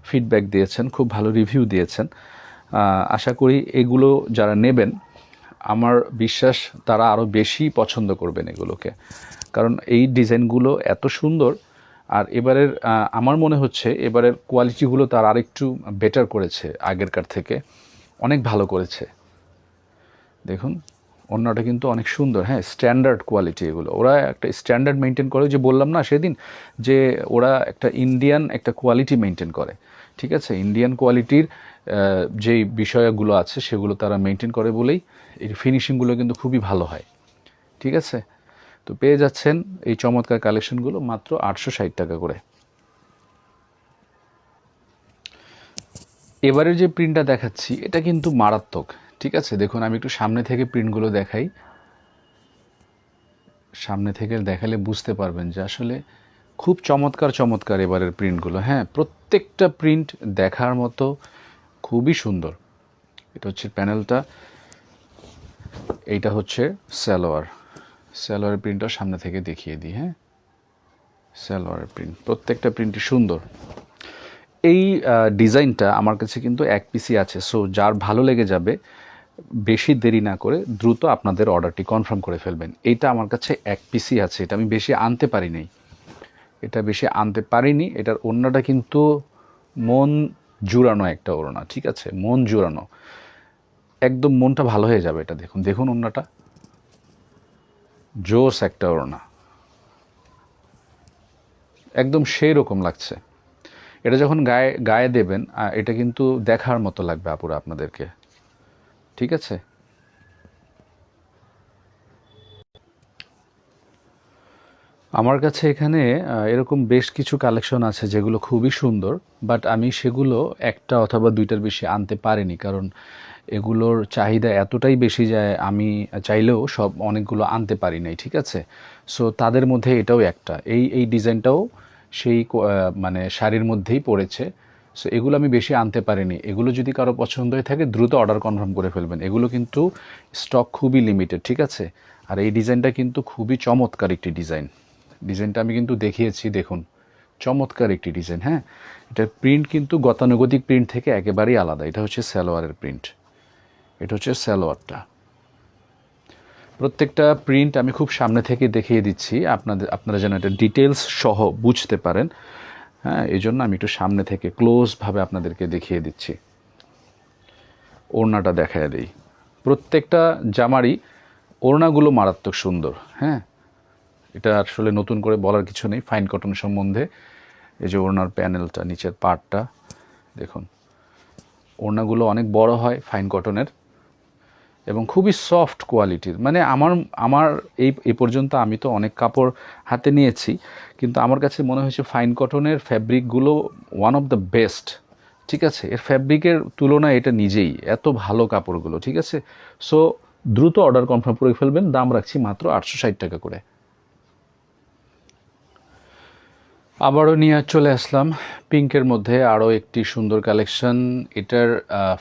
ফিডব্যাক দিয়েছেন, খুব ভালো রিভিউ দিয়েছেন। আশা করি এগুলো যারা নেবেন, আমার বিশ্বাস তারা আরও বেশি পছন্দ করবেন এগুলোকে, কারণ এই ডিজাইনগুলো এত সুন্দর। আর এবারের আমার মনে হচ্ছে এবারের কোয়ালিটিগুলো তার আরেকটু বেটার করেছে, আগেরকার থেকে অনেক ভালো করেছে। দেখুন ওড়নাটা কিন্তু অনেক সুন্দর, হ্যাঁ, স্ট্যান্ডার্ড কোয়ালিটি, এগুলো ওরা একটা স্ট্যান্ডার্ড মেনটেন করে, যে বললাম না সেদিন যে ওরা একটা ইন্ডিয়ান একটা কোয়ালিটি মেনটেন করে, ঠিক আছে। ইন্ডিয়ান কোয়ালিটির যেই বিষয়গুলো আছে সেগুলো তারা মেনটেন করে বলেই এই ফিনিশিংগুলো কিন্তু খুবই ভালো হয়, ঠিক আছে। তো পেয়ে যাচ্ছেন এই চমৎকার কালেকশনগুলো মাত্র 860 টাকা করে। এবারের যে প্রিন্টটা দেখাচ্ছি এটা কিন্তু মারাত্মক, ঠিক আছে। দেখুন আমি একটু সামনে থেকে প্রিন্টগুলো দেখাই, সামনে থেকে দেখালে বুঝতে পারবেন যে আসলে খুব চমৎকার চমৎকার এবারের প্রিন্টগুলো, হ্যাঁ, প্রত্যেকটা প্রিন্ট দেখার মতো, খুবই সুন্দর। এটা হচ্ছে প্যানেলটা, এইটা হচ্ছে সালোয়ারের প্রিন্টটা সামনে থেকে দেখিয়ে দিই, হ্যাঁ, সালোয়ারের প্রিন্ট, প্রত্যেকটা প্রিন্টই সুন্দর। এই ডিজাইনটা আমার কাছে কিন্তু এক পিসই আছে, সো যার ভালো লেগে যাবে বেশি দেরি না করে দ্রুত আপনাদের অর্ডারটি কনফার্ম করে ফেলবেন। এইটা আমার কাছে এক পিসই আছে, এটা আমি বেশি আনতে পারিনি, এটার ওড়নাটা কিন্তু মন জুড়ানো একটা ওড়না, ঠিক আছে, মন জুড়ানো, একদম মনটা ভালো হয়ে যাবে। এটা দেখুন, দেখুন ওড়নাটা জোস একটা ওড়না, একদম সেই রকম লাগছে। এটা যখন গায়ে গায়ে দেবেন এটা কিন্তু দেখার মতো লাগবে আপুরা আপনাদেরকে, ঠিক আছে। আমার কাছে এখানে এরকম বেশ কিছু কালেকশন আছে যেগুলো খুবই সুন্দর, বাট আমি সেগুলো একটা অথবা দুইটার বেশি আনতে পারিনি, কারণ এগুলোর চাহিদা এতটাই বেশি যায় আমি চাইলেও সব অনেকগুলো আনতে পারি নাই, ঠিক আছে। সো তাদের মধ্যে এটাও একটা, এই ডিজাইনটাও সেই মানে শাড়ির মধ্যেই পড়েছে। সো এগুলো আমি বেশি আনতে পারিনি। এগুলো যদি কারো পছন্দ হয়ে থাকে দ্রুত অর্ডার কনফার্ম করে ফেলবেন, এগুলো কিন্তু স্টক খুবই লিমিটেড, ঠিক আছে। আর এই ডিজাইনটা কিন্তু খুবই চমৎকার একটি ডিজাইনটা আমি কিন্তু দেখিয়েছি, দেখুন চমৎকার একটি ডিজাইন। হ্যাঁ, এটার প্রিন্ট কিন্তু গতানুগতিক প্রিন্ট থেকে একেবারেই আলাদা। এটা হচ্ছে সালোয়ারের প্রিন্ট, এটা হচ্ছে সালোয়ারটা। প্রত্যেকটা প্রিন্ট আমি খুব সামনে থেকে দেখিয়ে দিচ্ছি আপনারা যেন এটা ডিটেলস সহ বুঝতে পারেন। হ্যাঁ, এই জন্য আমি একটু সামনে থেকে ক্লোজভাবে আপনাদেরকে দেখিয়ে দিচ্ছি। ওড়নাটা দেখায় দিই, প্রত্যেকটা জামারই ওড়নাগুলো মারাত্মক সুন্দর। হ্যাঁ, এটা আসলে নতুন করে বলার কিছু নেই ফাইন কটন সম্বন্ধে। এই যে ওড়নার প্যানেলটা, নিচের পার্টটা দেখুন, ওড়নাগুলো অনেক বড় হয় ফাইন কটনের এবং খুবই সফট কোয়ালিটির। মানে আমার এই পর্যন্ত আমি তো অনেক কাপড় হাতে নিয়েছি, কিন্তু আমার কাছে মনে হয়েছে ফাইন কটনের ফ্যাব্রিকগুলো ওয়ান অফ দ্য বেস্ট, ঠিক আছে। এর ফ্যাব্রিকের তুলনায় এটা নিজেই এত ভালো কাপড়গুলো, ঠিক আছে। সো দ্রুত অর্ডার কনফার্ম করে ফেলবেন, দাম রাখছি মাত্র 860 টাকা করে। আবারও নিয়ে চলে আসলাম পিঙ্কের মধ্যে আরও একটি সুন্দর কালেকশন। এটার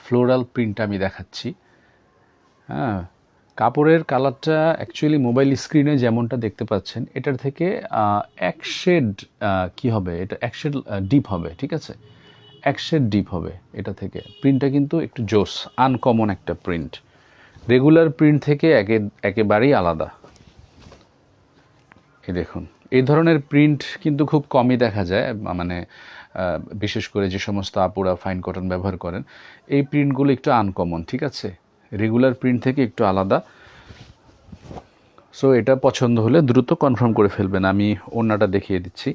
ফ্লোরাল প্রিন্ট আমি দেখাচ্ছি। হ্যাঁ, কাপড়ের কালারটা অ্যাকচুয়ালি মোবাইল স্ক্রিনে যেমনটা দেখতে পাচ্ছেন এটার থেকে এক শেড কী হবে, এটা এক শেড ডিপ হবে, ঠিক আছে, এক শেড ডিপ হবে এটা থেকে। প্রিন্টটা কিন্তু একটু জোস, আনকমন একটা প্রিন্ট, রেগুলার প্রিন্ট থেকে একেবারেই আলাদা। এই দেখুন, এই ধরনের প্রিন্ট কিন্তু খুব কমই দেখা যায়, মানে বিশেষ করে যে সমস্ত আপুরা ফাইন কটন ব্যবহার করেন, এই প্রিন্টগুলো একটু আনকমন, ঠিক আছে, রেগুলার প্রিন্ট থেকে একটু আলাদা। সো এটা পছন্দ হলে দ্রুত কনফার্ম করে ফেলবেন। আমি ওড়নাটা দেখিয়ে দিচ্ছি।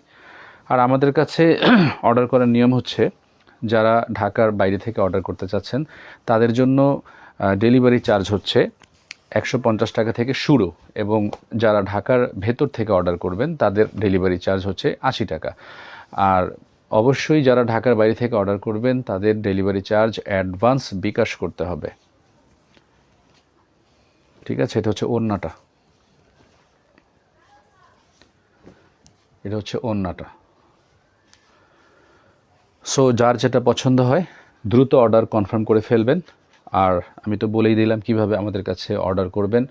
আর আমাদের কাছে অর্ডার করার নিয়ম হচ্ছে, যারা ঢাকার বাইরে থেকে অর্ডার করতে চাচ্ছেন তাদের জন্য ডেলিভারি চার্জ হচ্ছে 150 টাকা থেকে শুরু, এবং যারা ঢাকার ভেতর থেকে অর্ডার করবেন তাদের ডেলিভারি চার্জ হচ্ছে 80 টাকা। আর অবশ্যই যারা ঢাকার বাইরে থেকে অর্ডার করবেন তাদের ডেলিভারি চার্জ অ্যাডভান্স বিকাশ করতে হবে, ঠিক আছে। এটা হচ্ছে ওড়নাটা, এটা হচ্ছে ওড়নাটা। সো যার যেটা পছন্দ হয় দ্রুত অর্ডার কনফার্ম করে ফেলবেন। আর আমি তো বলেই দিলাম কিভাবে আমাদের কাছে অর্ডার করবেন।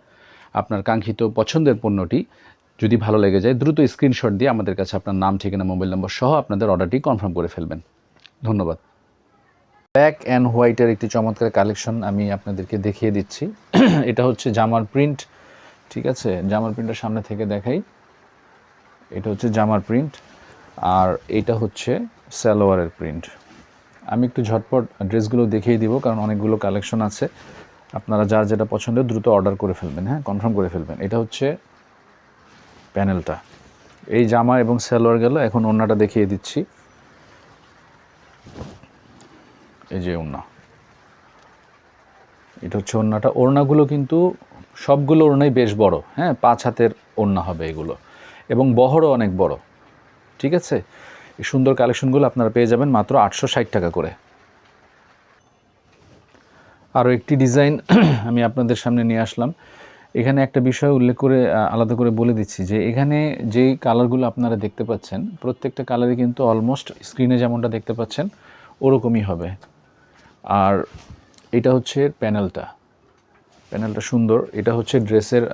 আপনার কাঙ্ক্ষিত পছন্দের পণ্যটি যদি ভালো লেগে যায় দ্রুত স্ক্রিনশট দিয়ে আমাদের কাছে আপনার নাম, ঠিকানা, মোবাইল নম্বর সহ আপনাদের অর্ডারটি কনফার্ম করে ফেলবেন। ধন্যবাদ। ব্ল্যাক অ্যান্ড হোয়াইটের একটি চমৎকার কালেকশন আমি আপনাদেরকে দেখিয়ে দিচ্ছি। এটা হচ্ছে জামার প্রিন্ট, ঠিক আছে, জামার প্রিন্টের সামনে থেকে দেখাই। এটা হচ্ছে জামার প্রিন্ট আর এটা হচ্ছে সালোয়ারের প্রিন্ট। আমি একটু ঝটপট ড্রেসগুলো দেখিয়ে দিব কারণ অনেকগুলো কালেকশন আছে। আপনারা যার যেটা পছন্দ দ্রুত অর্ডার করে ফেলবেন, হ্যাঁ, কনফার্ম করে ফেলবেন। এটা হচ্ছে প্যানেলটা, এই জামা এবং সালোয়ার গেল। এখন ওড়নাটা দেখিয়ে দিচ্ছি। এই যে ওড়না, এটা হচ্ছে ওড়নাটা। ওড়নাগুলো কিন্তু সবগুলো ওড়নাই বেশ বড়, হ্যাঁ, 5 হাতের ওড়না হবে এগুলো, এবং বহরও অনেক বড়, ঠিক আছে। এই সুন্দর কালেকশনগুলো আপনারা পেয়ে যাবেন মাত্র 860 টাকা করে। আরও একটি ডিজাইন আমি আপনাদের সামনে নিয়ে আসলাম। এখানে একটা বিষয় উল্লেখ করে আলাদা করে বলে দিচ্ছি যে এখানে যেই কালারগুলো আপনারা দেখতে পাচ্ছেন প্রত্যেকটা কালারই কিন্তু অলমোস্ট স্ক্রিনে যেমনটা দেখতে পাচ্ছেন ওরকমই হবে। আর এটা হচ্ছে প্যানেলটা সুন্দর। এটা হচ্ছে ড্রেসের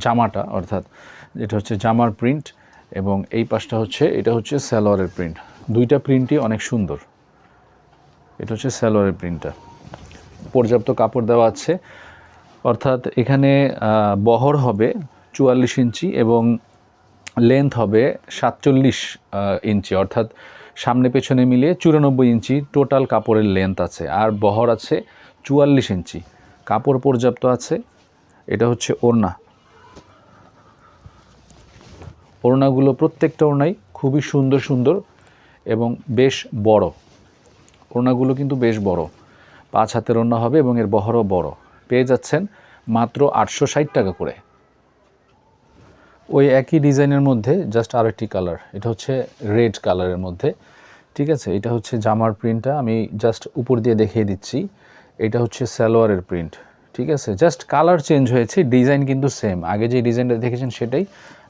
জামাটা, অর্থাৎ এটা হচ্ছে জামার প্রিন্ট, এবং এই পাশটা হচ্ছে এটা হচ্ছে সালোয়ারের প্রিন্ট। দুইটা প্রিন্টই অনেক সুন্দর। এটা হচ্ছে সালোয়ারের প্রিন্টটা, পর্যাপ্ত কাপড় দেওয়া আছে, অর্থাৎ এখানে বহর হবে 44 ইঞ্চি এবং লেন্থ হবে 47 ইঞ্চি, অর্থাৎ সামনে পেছনে মিলিয়ে 94 ইঞ্চি টোটাল কাপড়ের লেন্থ আছে, আর বহর আছে 44 ইঞ্চি। কাপড় পর্যাপ্ত আছে। এটা হচ্ছে ওড়না। ওড়নাগুলো প্রত্যেকটা ওড়নাই খুবই সুন্দর সুন্দর এবং বেশ বড়। ওড়নাগুলো কিন্তু বেশ বড়, 5 হাতের ওড়না হবে এবং এর বহরও বড়। পেয়ে যাচ্ছেন মাত্র 860 টাকা করে। ওই একই ডিজাইনের মধ্যে জাস্ট আরেকটি কালার, এটা হচ্ছে রেড কালারের মধ্যে, ঠিক আছে। এটা হচ্ছে জামার প্রিন্টটা, আমি জাস্ট উপর দিয়ে দেখিয়ে দিচ্ছি। এটা হচ্ছে সালোয়ারের প্রিন্ট, ঠিক আছে। জাস্ট কালার চেঞ্জ হয়েছে, ডিজাইন কিন্তু সেম, আগে যে ডিজাইনটা দেখেছেন সেটাই।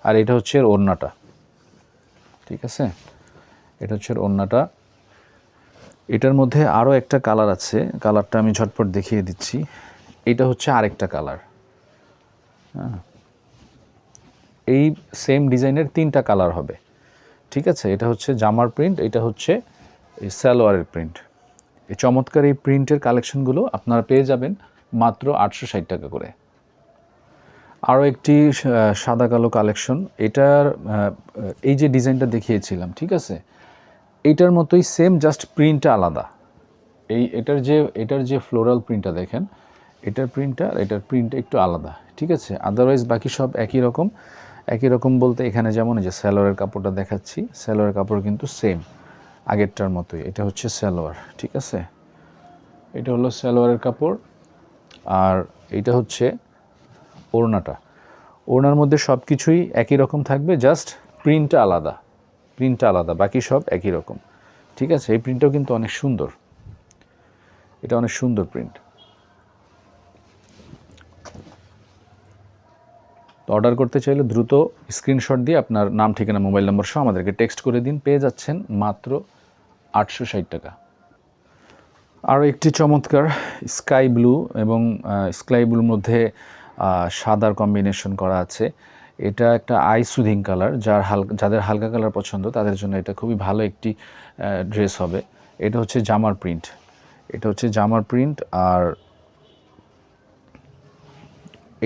আর এটা হচ্ছে এর ওড়নাটা, ঠিক আছে। এটা হচ্ছে এর ওড়নাটা। এটার মধ্যে আরও একটা কালার আছে, কালারটা আমি ঝটপট দেখিয়ে দিচ্ছি। এটা হচ্ছে আরেকটা কালার, হ্যাঁ। এই সেম ডিজাইনের 3টা কালার হবে, ঠিক আছে। এটা হচ্ছে জামার প্রিন্ট, এটা হচ্ছে এই সালোয়ারের প্রিন্ট। এই চমৎকার এই প্রিন্টের কালেকশনগুলো আপনারা পেয়ে যাবেন মাত্র 860 টাকা করে। আরও একটি সাদা কালো কালেকশন, এটার এই যে ডিজাইনটা দেখিয়েছিলাম, ঠিক আছে, এইটার মতোই সেম, জাস্ট প্রিন্টটা আলাদা। এটার যে ফ্লোরাল প্রিন্টটা দেখেন, এটার প্রিন্টটা আর এটার প্রিন্টটা একটু আলাদা, ঠিক আছে। আদারওয়াইজ বাকি সব একই রকম। একই রকম বলতে এখানে যেমন এই যে সালোয়ারের কাপড়টা দেখাচ্ছি, সালোয়ারের কাপড় কিন্তু সেম আগেরটার মতোই। এটা হচ্ছে সালোয়ার, ঠিক আছে। এটা হলো সালোয়ারের কাপড়, আর এটা হচ্ছে ওড়নাটা। ওড়নার মধ্যে সব কিছুই একই রকম থাকবে, জাস্ট প্রিন্টটা আলাদা। প্রিন্টটা আলাদা, বাকি সব একই রকম, ঠিক আছে। এই প্রিন্টটাও কিন্তু অনেক সুন্দর, এটা অনেক সুন্দর প্রিন্ট। তো অর্ডার করতে চাইলে দ্রুত স্ক্রিনশট দিয়ে আপনার নাম, ঠিকানা, মোবাইল নম্বর সহ আমাদেরকে টেক্সট করে দিন। পেয়ে যাচ্ছেন মাত্র 860 টাকা। আরও একটি চমৎকার স্কাই ব্লু এবং স্কাই ব্লুর মধ্যে সাদার কম্বিনেশন করা আছে। এটা একটা আই সুদিং কালার, যাদের হালকা কালার পছন্দ তাদের জন্য এটা খুবই ভালো একটি ড্রেস হবে। এটা হচ্ছে জামার প্রিন্ট, এটা হচ্ছে জামার প্রিন্ট, আর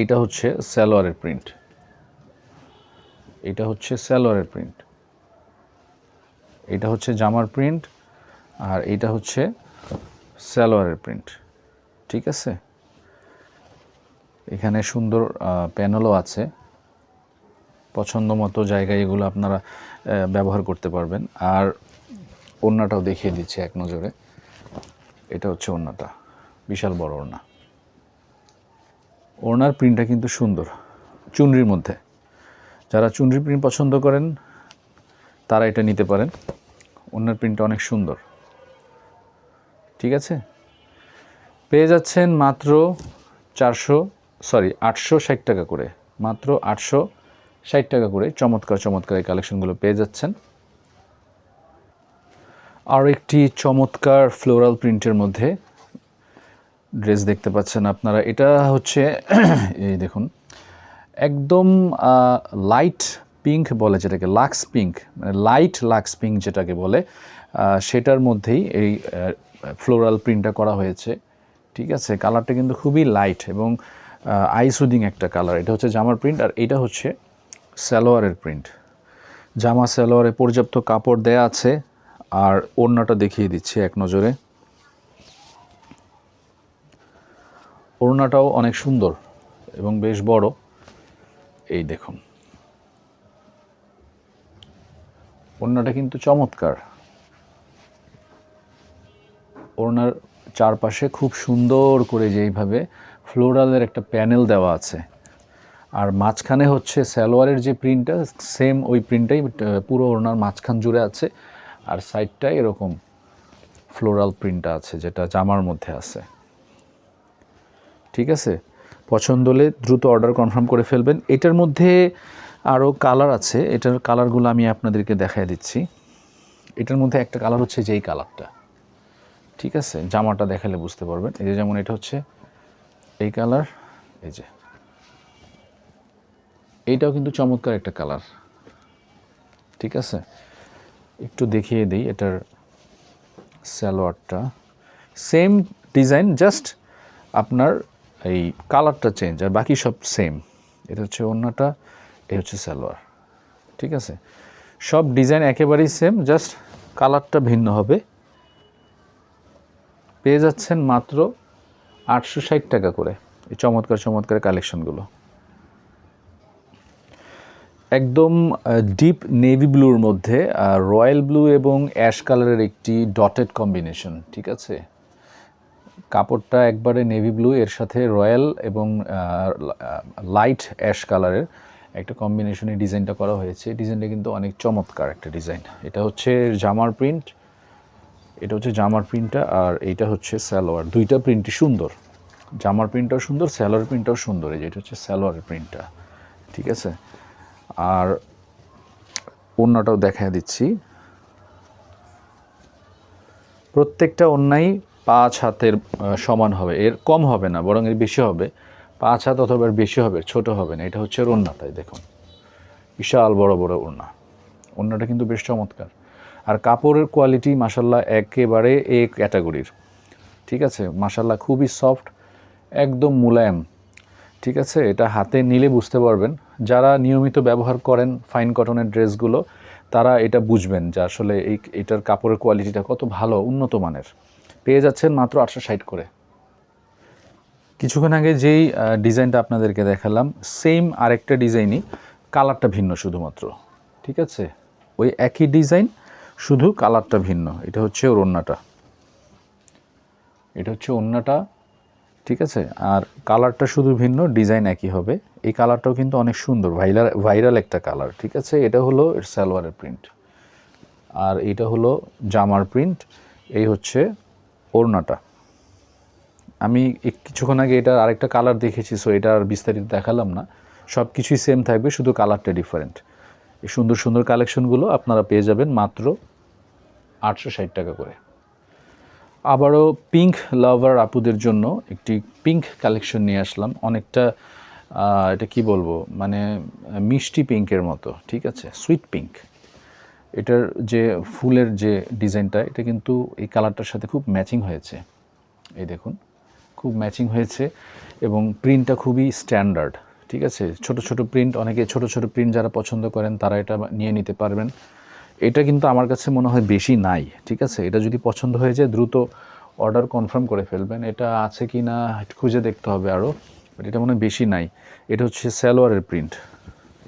এটা হচ্ছে সালোয়ারের প্রিন্ট। এটা হচ্ছে সালোয়ারের প্রিন্ট, এটা হচ্ছে জামার প্রিন্ট, আর এটা হচ্ছে সালোয়ারের প্রিন্ট, ঠিক আছে। এখানে সুন্দর প্যানেলও আছে, পছন্দ মতো জায়গায় এগুলো আপনারা ব্যবহার করতে পারবেন। আর ওড়নাটাও দেখিয়ে দিচ্ছি এক নজরে। এটা হচ্ছে ওড়নাটা, বিশাল বড় ওড়না। ওড়নার প্রিন্টটা কিন্তু সুন্দর, চুনরির মধ্যে। যারা চুনরি প্রিন্ট পছন্দ করেন তারা এটা নিতে পারেন। ওড়নার প্রিন্টটা অনেক সুন্দর, ঠিক আছে। পেয়ে যাচ্ছেন মাত্র 860 টাকা করে, মাত্র 860 টাকা করে চমৎকার চমৎকার এই কালেকশনগুলো পেয়ে যাচ্ছেন। আর একটি চমৎকার ফ্লোরাল প্রিন্টের মধ্যে ড্রেস দেখতে পাচ্ছেন আপনারা। এটা হচ্ছে এই দেখুন, একদম লাইট পিঙ্ক বলে যেটাকে, লাক্স পিঙ্ক, মানে লাইট লাক্স পিঙ্ক যেটাকে বলে, সেটার মধ্যেই এই ফ্লোরাল প্রিন্টটা করা হয়েছে, ঠিক আছে। কালারটা কিন্তু খুবই লাইট এবং আই সুদিং একটা কালার। এটা হচ্ছে জামার প্রিন্ট, আর এটা হচ্ছে সালোয়ারের প্রিন্ট। জামা সালোয়ারে পর্যাপ্ত কাপড় দেয়া আছে। আর ওড়নাটা দেখিয়ে দিচ্ছি এক নজরে। ওড়নাটাও অনেক সুন্দর এবং বেশ বড়, এই দেখুন। ওড়নাটা কিন্তু চমৎকার, ওড়নার চারপাশে খুব সুন্দর করে যেইভাবে ফ্লোরালের একটা প্যানেল দেওয়া আছে, আর মাঝখানে হচ্ছে সালোয়ারের যে প্রিন্টটা, সেম ওই প্রিন্টটাই পুরো ওড়নার মাঝখান জুড়ে আছে। আর সাইডটায় এরকম ফ্লোরাল প্রিন্টটা আছে, যেটা জামার মধ্যে আছে, ঠিক আছে। পছন্দ হলে দ্রুত অর্ডার কনফার্ম করে ফেলবেন। এটার মধ্যে আরও কালার আছে, এটার কালারগুলো আমি আপনাদেরকে দেখাই দিচ্ছি। এটার মধ্যে একটা কালার হচ্ছে যেই কালারটা, ঠিক আছে, জামাটা দেখালে বুঝতে পারবেন। এই যে যেমন এটা হচ্ছে এই কালার, এই যে এইটাও কিন্তু চমৎকার একটা কালার, ঠিক আছে। একটু দেখিয়ে দিই এটার সালোয়ারটা, সেম ডিজাইন, জাস্ট আপনার এই কালারটা চেঞ্জ, আর বাকি সব সেম। এটা হচ্ছে ওড়নাটা, এই হচ্ছে সালোয়ার, ঠিক আছে। সব ডিজাইন একেবারেই সেম, জাস্ট কালারটা ভিন্ন হবে। পেয়ে যাচ্ছেন মাত্র 860 টাকা করে এই চমৎকার চমৎকার কালেকশনগুলো। একদম ডিপ নেভি ব্লুর মধ্যে রয়্যাল ব্লু এবং অ্যাশ কালারের একটি ডটেড কম্বিনেশন, ঠিক আছে। কাপড়টা একবারে নেভি ব্লু, এর সাথে রয়্যাল এবং লাইট অ্যাশ কালারের একটা কম্বিনেশনে ডিজাইনটা করা হয়েছে। ডিজাইনটা কিন্তু অনেক চমৎকার একটা ডিজাইন। এটা হচ্ছে জামার প্রিন্ট, এটা হচ্ছে জামার প্রিন্টটা, আর এইটা হচ্ছে সালোয়ার। দুইটা প্রিন্টই সুন্দর, জামার প্রিন্টটাও সুন্দর, সালোয়ার প্রিন্টটাও সুন্দর। এই যে এটা হচ্ছে সালোয়ারের প্রিন্টটা, ঠিক আছে। আর ওড়নাটাও দেখা দিচ্ছি, প্রত্যেকটা ওড়নাই 5 হাতের সমান হবে, এর কম হবে না, বরং এর বেশি হবে। 5 হাত অথবা এর বেশি হবে, ছোট হবে না। এটা হচ্ছে ওড়নাটাই দেখুন, বিশাল বড় বড় ওড়না। ওড়নাটা কিন্তু বেশ চমৎকার, আর কাপড়ের কোয়ালিটি মাশাল্লাহ একেবারে এ ক্যাটাগরির, ঠিক আছে। মাশাল্লাহ খুবই সফট, একদম মুলায়ম, ঠিক আছে। এটা হাতে নিলে বুঝতে পারবেন, যারা নিয়মিত ব্যবহার করেন ফাইন কটনের ড্রেসগুলো তারা এটা বুঝবেন যে আসলে এটার কাপড়ের কোয়ালিটিটা কত ভালো, উন্নত মানের। পেয়ে যাচ্ছেন মাত্র 860 করে। কিছুক্ষণ আগে যেই ডিজাইনটা আপনাদেরকে দেখালাম, সেম আরেকটা ডিজাইনই, কালারটা ভিন্ন শুধুমাত্র, ঠিক আছে। ওই একই ডিজাইন, শুধু কালারটা ভিন্ন। এটা হচ্ছে ওড়নাটা, এটা হচ্ছে ওড়নাটা, ঠিক আছে। আর কালারটা শুধু ভিন্ন, ডিজাইন একই হবে। এই কালারটাও কিন্তু অনেক সুন্দর, ভাইরাল একটা কালার, ঠিক আছে। এটা হলো সালোয়ারের প্রিন্ট, আর এটা হলো জামার প্রিন্ট। এই হচ্ছে ওড়নাটা। আমি কিছুক্ষণ আগে এটার আরেকটা কালার দেখেছি, সো এটা আর বিস্তারিত দেখালাম না। সব কিছুই সেম থাকবে, শুধু কালারটা ডিফারেন্ট। এই সুন্দর সুন্দর কালেকশনগুলো আপনারা পেয়ে যাবেন মাত্র 860 টাকা করে। আবারও পিঙ্ক লাভার আপুদের জন্য একটি পিঙ্ক কালেকশন নিয়ে আসলাম। অনেকটা এটা কি বলবো, মানে মিষ্টি পিঙ্কের মতো, ঠিক আছে, সুইট পিঙ্ক। এটার যে ফুলের যে ডিজাইনটা, এটা কিন্তু এই কালারটার সাথে খুব ম্যাচিং হয়েছে। এই দেখুন, খুব ম্যাচিং হয়েছে, এবং প্রিন্টটা খুবই স্ট্যান্ডার্ড, ঠিক আছে। ছোট ছোট প্রিন্ট, অনেকে ছোট ছোট প্রিন্ট যারা পছন্দ করেন তারা এটা নিয়ে নিতে পারবেন। এটা কিন্তু আমার কাছে মনে হয় বেশি নাই, ঠিক আছে। এটা যদি পছন্দ হয়ে যায় দ্রুত অর্ডার কনফার্ম করে ফেলবেন। এটা আছে কি না খুঁজে দেখতে হবে আরও, বাট এটা মনে হয় বেশি নাই। এটা হচ্ছে সালোয়ারের প্রিন্ট,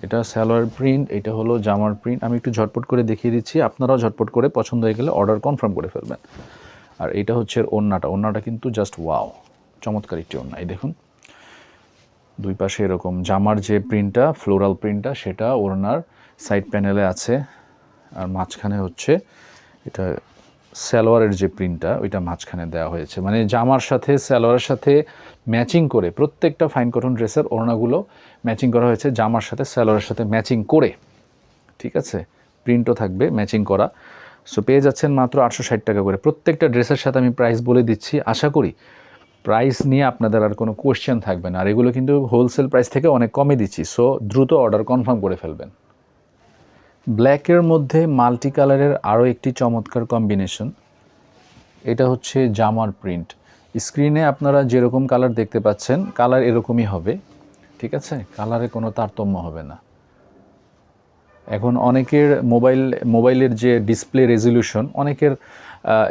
এটা সালোয়ার প্রিন্ট, এটা হলো জামার প্রিন্ট। আমি একটু ঝটপট করে দেখিয়ে দিচ্ছি, আপনারাও ঝটপট করে পছন্দ হয়ে গেলে অর্ডার কনফার্ম করে ফেলবেন। আর এটা হচ্ছে ওড়নাটা, ওড়নাটা কিন্তু জাস্ট ওয়াও, চমৎকার একটি ওড়না। এই দেখুন, দুই পাশে এরকম জামার যে প্রিন্টটা, ফ্লোরাল প্রিন্টটা, সেটা ওড়নার সাইড প্যানেলে আছে। আর মাঝখানে হচ্ছে এটা সালোয়ারের যে প্রিন্টটা, ওইটা মাঝখানে দেওয়া হয়েছে। মানে জামার সাথে সালোয়ারের সাথে ম্যাচিং করে প্রত্যেকটা ফাইন কটন ড্রেসের ওড়নাগুলো ম্যাচিং করা হয়েছে জামার সাথে সালোয়ারের সাথে ম্যাচিং করে, ঠিক আছে। প্রিন্টও থাকবে ম্যাচিং করা। সো পেয়ে যাচ্ছেন মাত্র 860 টাকা করে। প্রত্যেকটা ড্রেসের সাথে আমি প্রাইস বলে দিচ্ছি, আশা করি প্রাইস নিয়ে আপনাদের আর কোনো কোয়েশ্চেন থাকবে না। আর এগুলো কিন্তু হোলসেল প্রাইস থেকে অনেক কমে দিচ্ছি, সো দ্রুত অর্ডার কনফার্ম করে ফেলবেন। ব্ল্যাকের মধ্যে মাল্টি কালারের আরও একটি চমৎকার কম্বিনেশন, এটা হচ্ছে জামার প্রিন্ট। স্ক্রিনে আপনারা যেরকম কালার দেখতে পাচ্ছেন, কালার এরকমই হবে, ঠিক আছে। কালারে কোনো তারতম্য হবে না। এখন অনেকের মোবাইলের যে ডিসপ্লে রেজলিউশন, অনেকের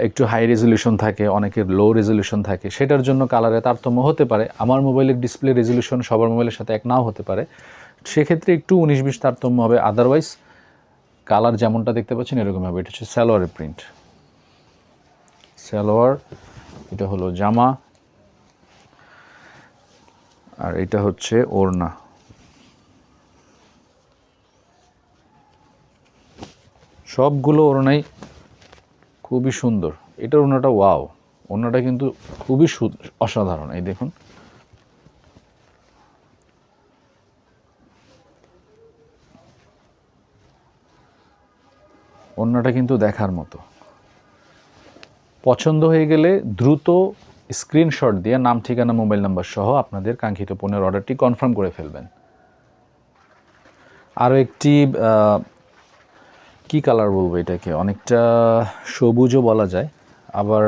একটু হাই রেজলিউশন থাকে, অনেকের লো রেজলিউশন থাকে, সেটার জন্য কালারে তারতম্য হতে পারে। আমার মোবাইলের ডিসপ্লে রেজলিউশন সবার মোবাইলের সাথে এক নাও হতে পারে, সেক্ষেত্রে একটু 19-20 তারতম্য হবে। আদারওয়াইজ কালার যেমনটা দেখতে পাচ্ছেন এরকম হবে। এটা হচ্ছে সালোয়ারের প্রিন্ট, সালোয়ার, এটা হলো জামা, আর এটা হচ্ছে ওড়না। সবগুলো ওড়নাই খুবই সুন্দর। এটার ওড়নাটা ওয়াও, ওড়নাটা কিন্তু খুবই অসাধারণ। এই দেখুন, ওড়নাটা কিন্তু দেখার মতো। পছন্দ হয়ে গেলে দ্রুত স্ক্রিনশট দিয়ে নাম, ঠিকানা, মোবাইল নাম্বার সহ আপনাদের কাঙ্ক্ষিত পণ্যের অর্ডারটি কনফার্ম করে ফেলবেন। আরও একটি কি কালার বলবো এটাকে, অনেকটা সবুজও বলা যায়, আবার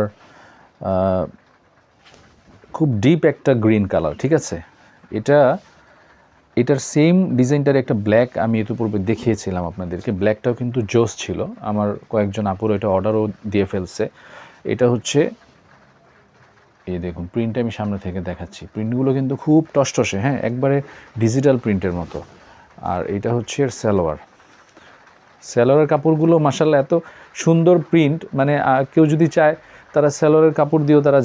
খুব ডিপ একটা গ্রিন কালার। ঠিক আছে, এটার সেম ডিজাইনটার একটা ব্ল্যাক আমি এত পূর্বে দেখিয়েছিলাম আপনাদেরকে। ব্ল্যাকটাও কিন্তু জোস ছিল, আমার কয়েকজন আপুরো এটা অর্ডারও দিয়ে ফেলছে। এটা হচ্ছে, এই দেখুন প্রিন্ট আমি সামনে থেকে দেখাচ্ছি, প্রিন্টগুলো কিন্তু খুব টসটসে, হ্যাঁ, একবারে ডিজিটাল প্রিন্টের মতো। আর এটা হচ্ছে এর সালোয়ারের কাপড়গুলো মাশাআল্লাহ এত সুন্দর প্রিন্ট, মানে কেউ যদি চায় তারা সালোয়ারের কাপড় দিয়েও তারা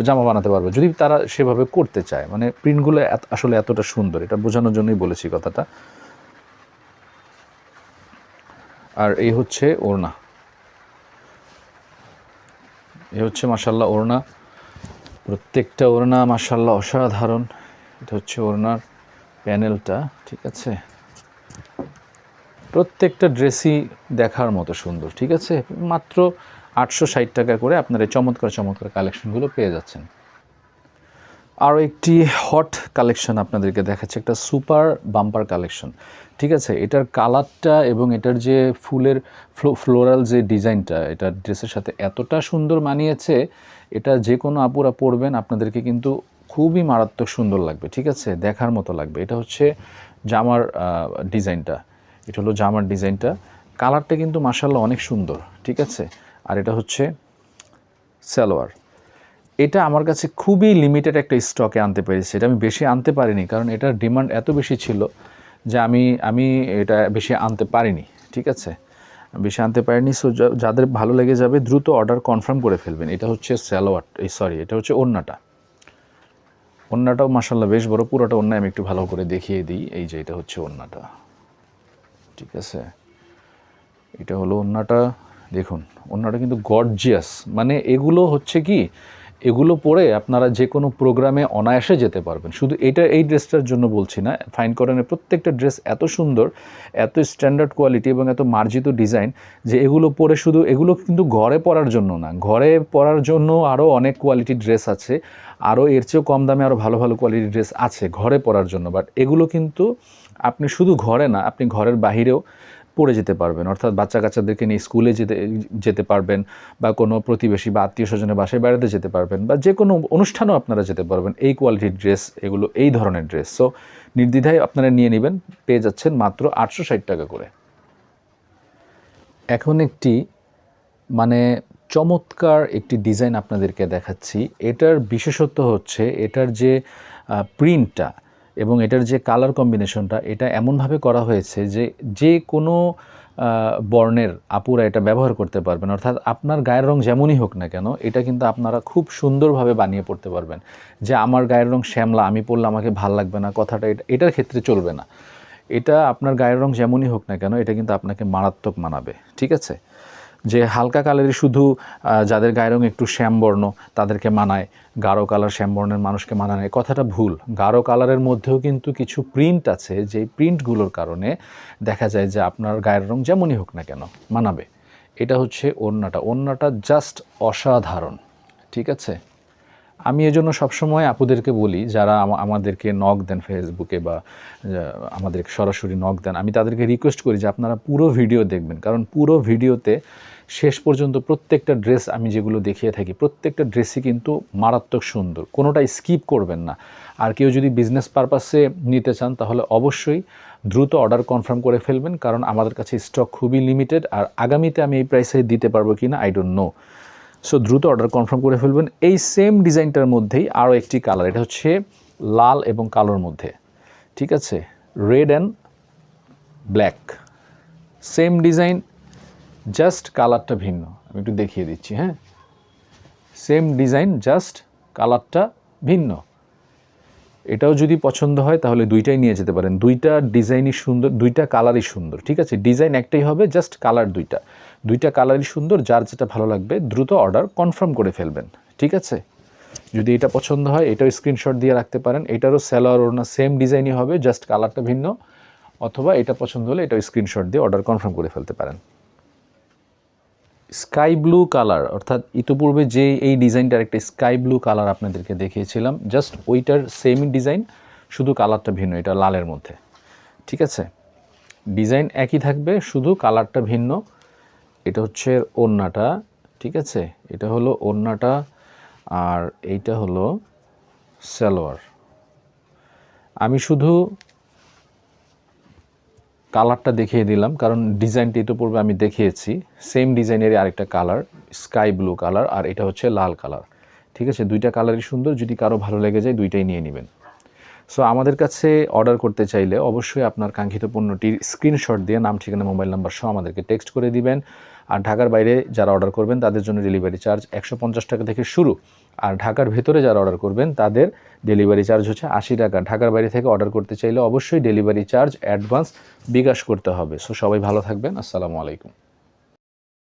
জামা বানাতে পারবে, যদি তারা সেভাবে করতে চায়। মানে প্রিন্টগুলো আসলে এতটা সুন্দর, এটা বোঝানোর জন্যই বলেছি কথাটা। আর এই হচ্ছে ওড়না, এই হচ্ছে মাশাআল্লাহ ওড়না, প্রত্যেকটা ওড়না মাশাআল্লাহ অসাধারণ। এটা হচ্ছে ওড়নার প্যানেলটা। ঠিক আছে, প্রত্যেকটা ড্রেসই দেখার মতো সুন্দর। ঠিক আছে, মাত্র 860 টাকা করে আপনার এই চমৎকার চমৎকার কালেকশনগুলো পেয়ে যাচ্ছেন। আরও একটি হট কালেকশন আপনাদেরকে দেখাচ্ছে, একটা সুপার বাম্পার কালেকশন। ঠিক আছে, এটার কালারটা এবং এটার যে ফুলের ফ্লোরাল যে ডিজাইনটা, এটা ড্রেসের সাথে এতটা সুন্দর মানিয়েছে, এটা যে কোনো আপুরা পরবেন আপনাদেরকে কিন্তু খুবই মারাত্মক সুন্দর লাগবে। ঠিক আছে, দেখার মতো লাগবে। এটা হচ্ছে জামার ডিজাইনটা, এটা হলো জামার ডিজাইনটা, কালারটা কিন্তু মাশাআল্লাহ অনেক সুন্দর। ঠিক আছে, আর এটা হচ্ছে সালোয়ার। এটা আমার কাছে খুবই লিমিটেড একটা স্টকে আনতে পেরেছি, এটা আমি বেশি আনতে পারিনি, কারণ এটার ডিমান্ড এত বেশি ছিল যে আমি এটা বেশি আনতে পারিনি। ঠিক আছে, বেশি আনতে পারিনি। সো যাদের ভালো লেগে যাবে দ্রুত অর্ডার কনফার্ম করে ফেলবেন। এটা হচ্ছে সালোয়ার, এটা হচ্ছে ওড়নাটা। ওড়নাটাও মাশাআল্লাহ বেশ বড়, পুরোটা ওড়না আমি একটু ভালো করে দেখিয়ে দিই। এই যে এটা হচ্ছে ওড়নাটা। ঠিক আছে, এটা হলো ওড়নাটা। দেখুন ওড়নাটা কিন্তু গর্জিয়াস, মানে এগুলো হচ্ছে কি, এগুলো পরে আপনারা যে কোনো প্রোগ্রামে অনায়াসে যেতে পারবেন। শুধু এই ড্রেসটার জন্য বলছি না, ফাইন কটনের প্রত্যেকটা ড্রেস এত সুন্দর, এত স্ট্যান্ডার্ড কোয়ালিটি এবং এত মার্জিত ডিজাইন, যে এগুলো পরে শুধু এগুলো কিন্তু ঘরে পরার জন্য না, ঘরে পরার জন্য আরও অনেক কোয়ালিটির ড্রেস আছে, আরও এর চেয়েও কম দামে আরও ভালো ভালো কোয়ালিটির ড্রেস আছে ঘরে পরার জন্য। বাট এগুলো কিন্তু আপনি শুধু ঘরে না, আপনি ঘরের বাহিরেও পড়ে যেতে পারবেন, অর্থাৎ বাচ্চা কাচ্চাদেরকে নিয়ে স্কুলে যেতে পারবেন, বা কোনো প্রতিবেশী বা আত্মীয় স্বজনের বাসায় বেড়াতে যেতে পারবেন, বা যে কোনো অনুষ্ঠানেও আপনারা যেতে পারবেন এই কোয়ালিটির ড্রেস, এগুলো এই ধরনের ড্রেস। সো নির্দ্বিধায় আপনারা নিয়ে নেবেন, পেয়ে যাচ্ছেন মাত্র 860 টাকা করে। এখন একটি মানে চমৎকার একটি ডিজাইন আপনাদেরকে দেখাচ্ছি। এটার বিশেষত্ব হচ্ছে এটার যে প্রিন্টটা এবং এটার যে কালার কম্বিনেশনটা, এটা এমনভাবে করা হয়েছে যে যে কোনো বর্ণের আপুরা এটা ব্যবহার করতে পারবেন। অর্থাৎ আপনার গায়ের রং যেমনই হোক না কেন, এটা কিন্তু আপনারা খুব সুন্দরভাবে বানিয়ে পড়তে পারবেন। যে আমার গায়ের রং শ্যামলা, আমি পরলে আমাকে ভাল লাগবে না, কথাটা এটার ক্ষেত্রে চলবে না। এটা আপনার গায়ের রং যেমনই হোক না কেন, এটা কিন্তু আপনাকে মারাত্মক মানাবে। ঠিক আছে, যে হালকা কালারই শুধু যাদের গায়ের রং একটু শ্যামবর্ণ তাদেরকে মানায়, গাঢ় কালার শ্যামবর্ণের মানুষকে মানায়, কথাটা ভুল। গাঢ় কালারের মধ্যেও কিন্তু কিছু প্রিন্ট আছে, যেই প্রিন্টগুলোর কারণে দেখা যায় যে আপনার গায়ের রং যেমনই হোক না কেন মানাবে। এটা হচ্ছে ওড়নাটা জাস্ট অসাধারণ। ঠিক আছে, আমি এজন্য সবসময় আপুদেরকে বলি, যারা আমাদেরকে নক দেন ফেসবুকে বা আমাদেরকে সরাসরি নক দেন, আমি তাদেরকে রিকোয়েস্ট করি যে আপনারা পুরো ভিডিও দেখবেন, কারণ পুরো ভিডিওতে শেষ পর্যন্ত প্রত্যেকটা ড্রেস আমি যেগুলো দেখিয়ে থাকি, প্রত্যেকটা ড্রেসই কিন্তু মারাত্মক সুন্দর, কোনোটাই স্কিপ করবেন না। আর কেউ যদি বিজনেস পারপাসে নিতে চান তাহলে অবশ্যই দ্রুত অর্ডার কনফার্ম করে ফেলবেন, কারণ আমাদের কাছে স্টক খুবই লিমিটেড, আর আগামীতে আমি এই প্রাইসে দিতে পারবো কি না আই ডোন্ট নো। সো দ্রুত অর্ডার কনফার্ম করে ফেলবেন। এই সেম ডিজাইনটার মধ্যেই আরও একটি কালার, এটা হচ্ছে লাল এবং কালোর মধ্যে। ঠিক আছে, red and black, same design, just কালারটা ভিন্ন। আমি একটু দেখিয়ে দিচ্ছি। হ্যাঁ, সেম ডিজাইন, জাস্ট কালারটা ভিন্ন। এটাও যদি পছন্দ হয় তাহলে দুইটাই নিয়ে যেতে পারেন। দুইটা ডিজাইনই সুন্দর, দুইটা কালারই সুন্দর। ঠিক আছে, ডিজাইন একটাই হবে, জাস্ট কালার দুইটা কালারই সুন্দর। যার যেটা ভালো লাগবে দ্রুত অর্ডার কনফার্ম করে ফেলবেন। ঠিক আছে, যদি এটা পছন্দ হয় এটাও স্ক্রিনশট দিয়ে রাখতে পারেন। এটারও সালোয়ার ওড়না সেম ডিজাইনই হবে, জাস্ট কালারটা ভিন্ন। অথবা এটা পছন্দ হলে এটাও স্ক্রিনশট দিয়ে অর্ডার কনফার্ম করে ফেলতে পারেন। স্কাই ব্লু কালার, অর্থাৎ ইতিপূর্বে যে এই ডিজাইনটার একটা স্কাই ব্লু কালার আপনাদেরকে দেখিয়েছিলাম, জাস্ট ওইটার সেমই ডিজাইন, শুধু কালারটা ভিন্ন, এটা লালের মধ্যে। ঠিক আছে, ডিজাইন একই থাকবে, শুধু কালারটা ভিন্ন। এটা হচ্ছে ওড়নাটা, ঠিক আছে, এটা হলো ওড়নাটা, আর এইটা হলো সালোয়ার। আমি শুধু কালারটা দেখিয়ে দিলাম কারণ ডিজাইনটা এটা পূর্বে আমি দেখিয়েছি, সেম ডিজাইনেরই আরেকটা কালার স্কাই ব্লু কালার, আর এটা হচ্ছে লাল কালার। ঠিক আছে, দুইটা কালারই সুন্দর, যদি কারো ভালো লেগে যায় দুইটাই নিয়ে নেবেন। সো আমাদের কাছে অর্ডার করতে চাইলে অবশ্যই আপনার কাঙ্ক্ষিত পণ্যটির স্ক্রিনশট দিয়ে নাম, ঠিকানা, মোবাইল নাম্বার সহ আমাদেরকে টেক্সট করে দিবেন। আর ঢাকার বাইরে যারা অর্ডার করবেন তাদের জন্য ডেলিভারি চার্জ 150 টাকা থেকে শুরু, আর ঢাকার ভেতরে যারা অর্ডার করবেন তাদের ডেলিভারি চার্জ হচ্ছে 80 টাকা। ঢাকার বাইরে থেকে অর্ডার করতে চাইলে অবশ্যই ডেলিভারি চার্জ অ্যাডভান্স বিকাশ করতে হবে। সো সবাই ভালো থাকবেন, আসসালামু আলাইকুম।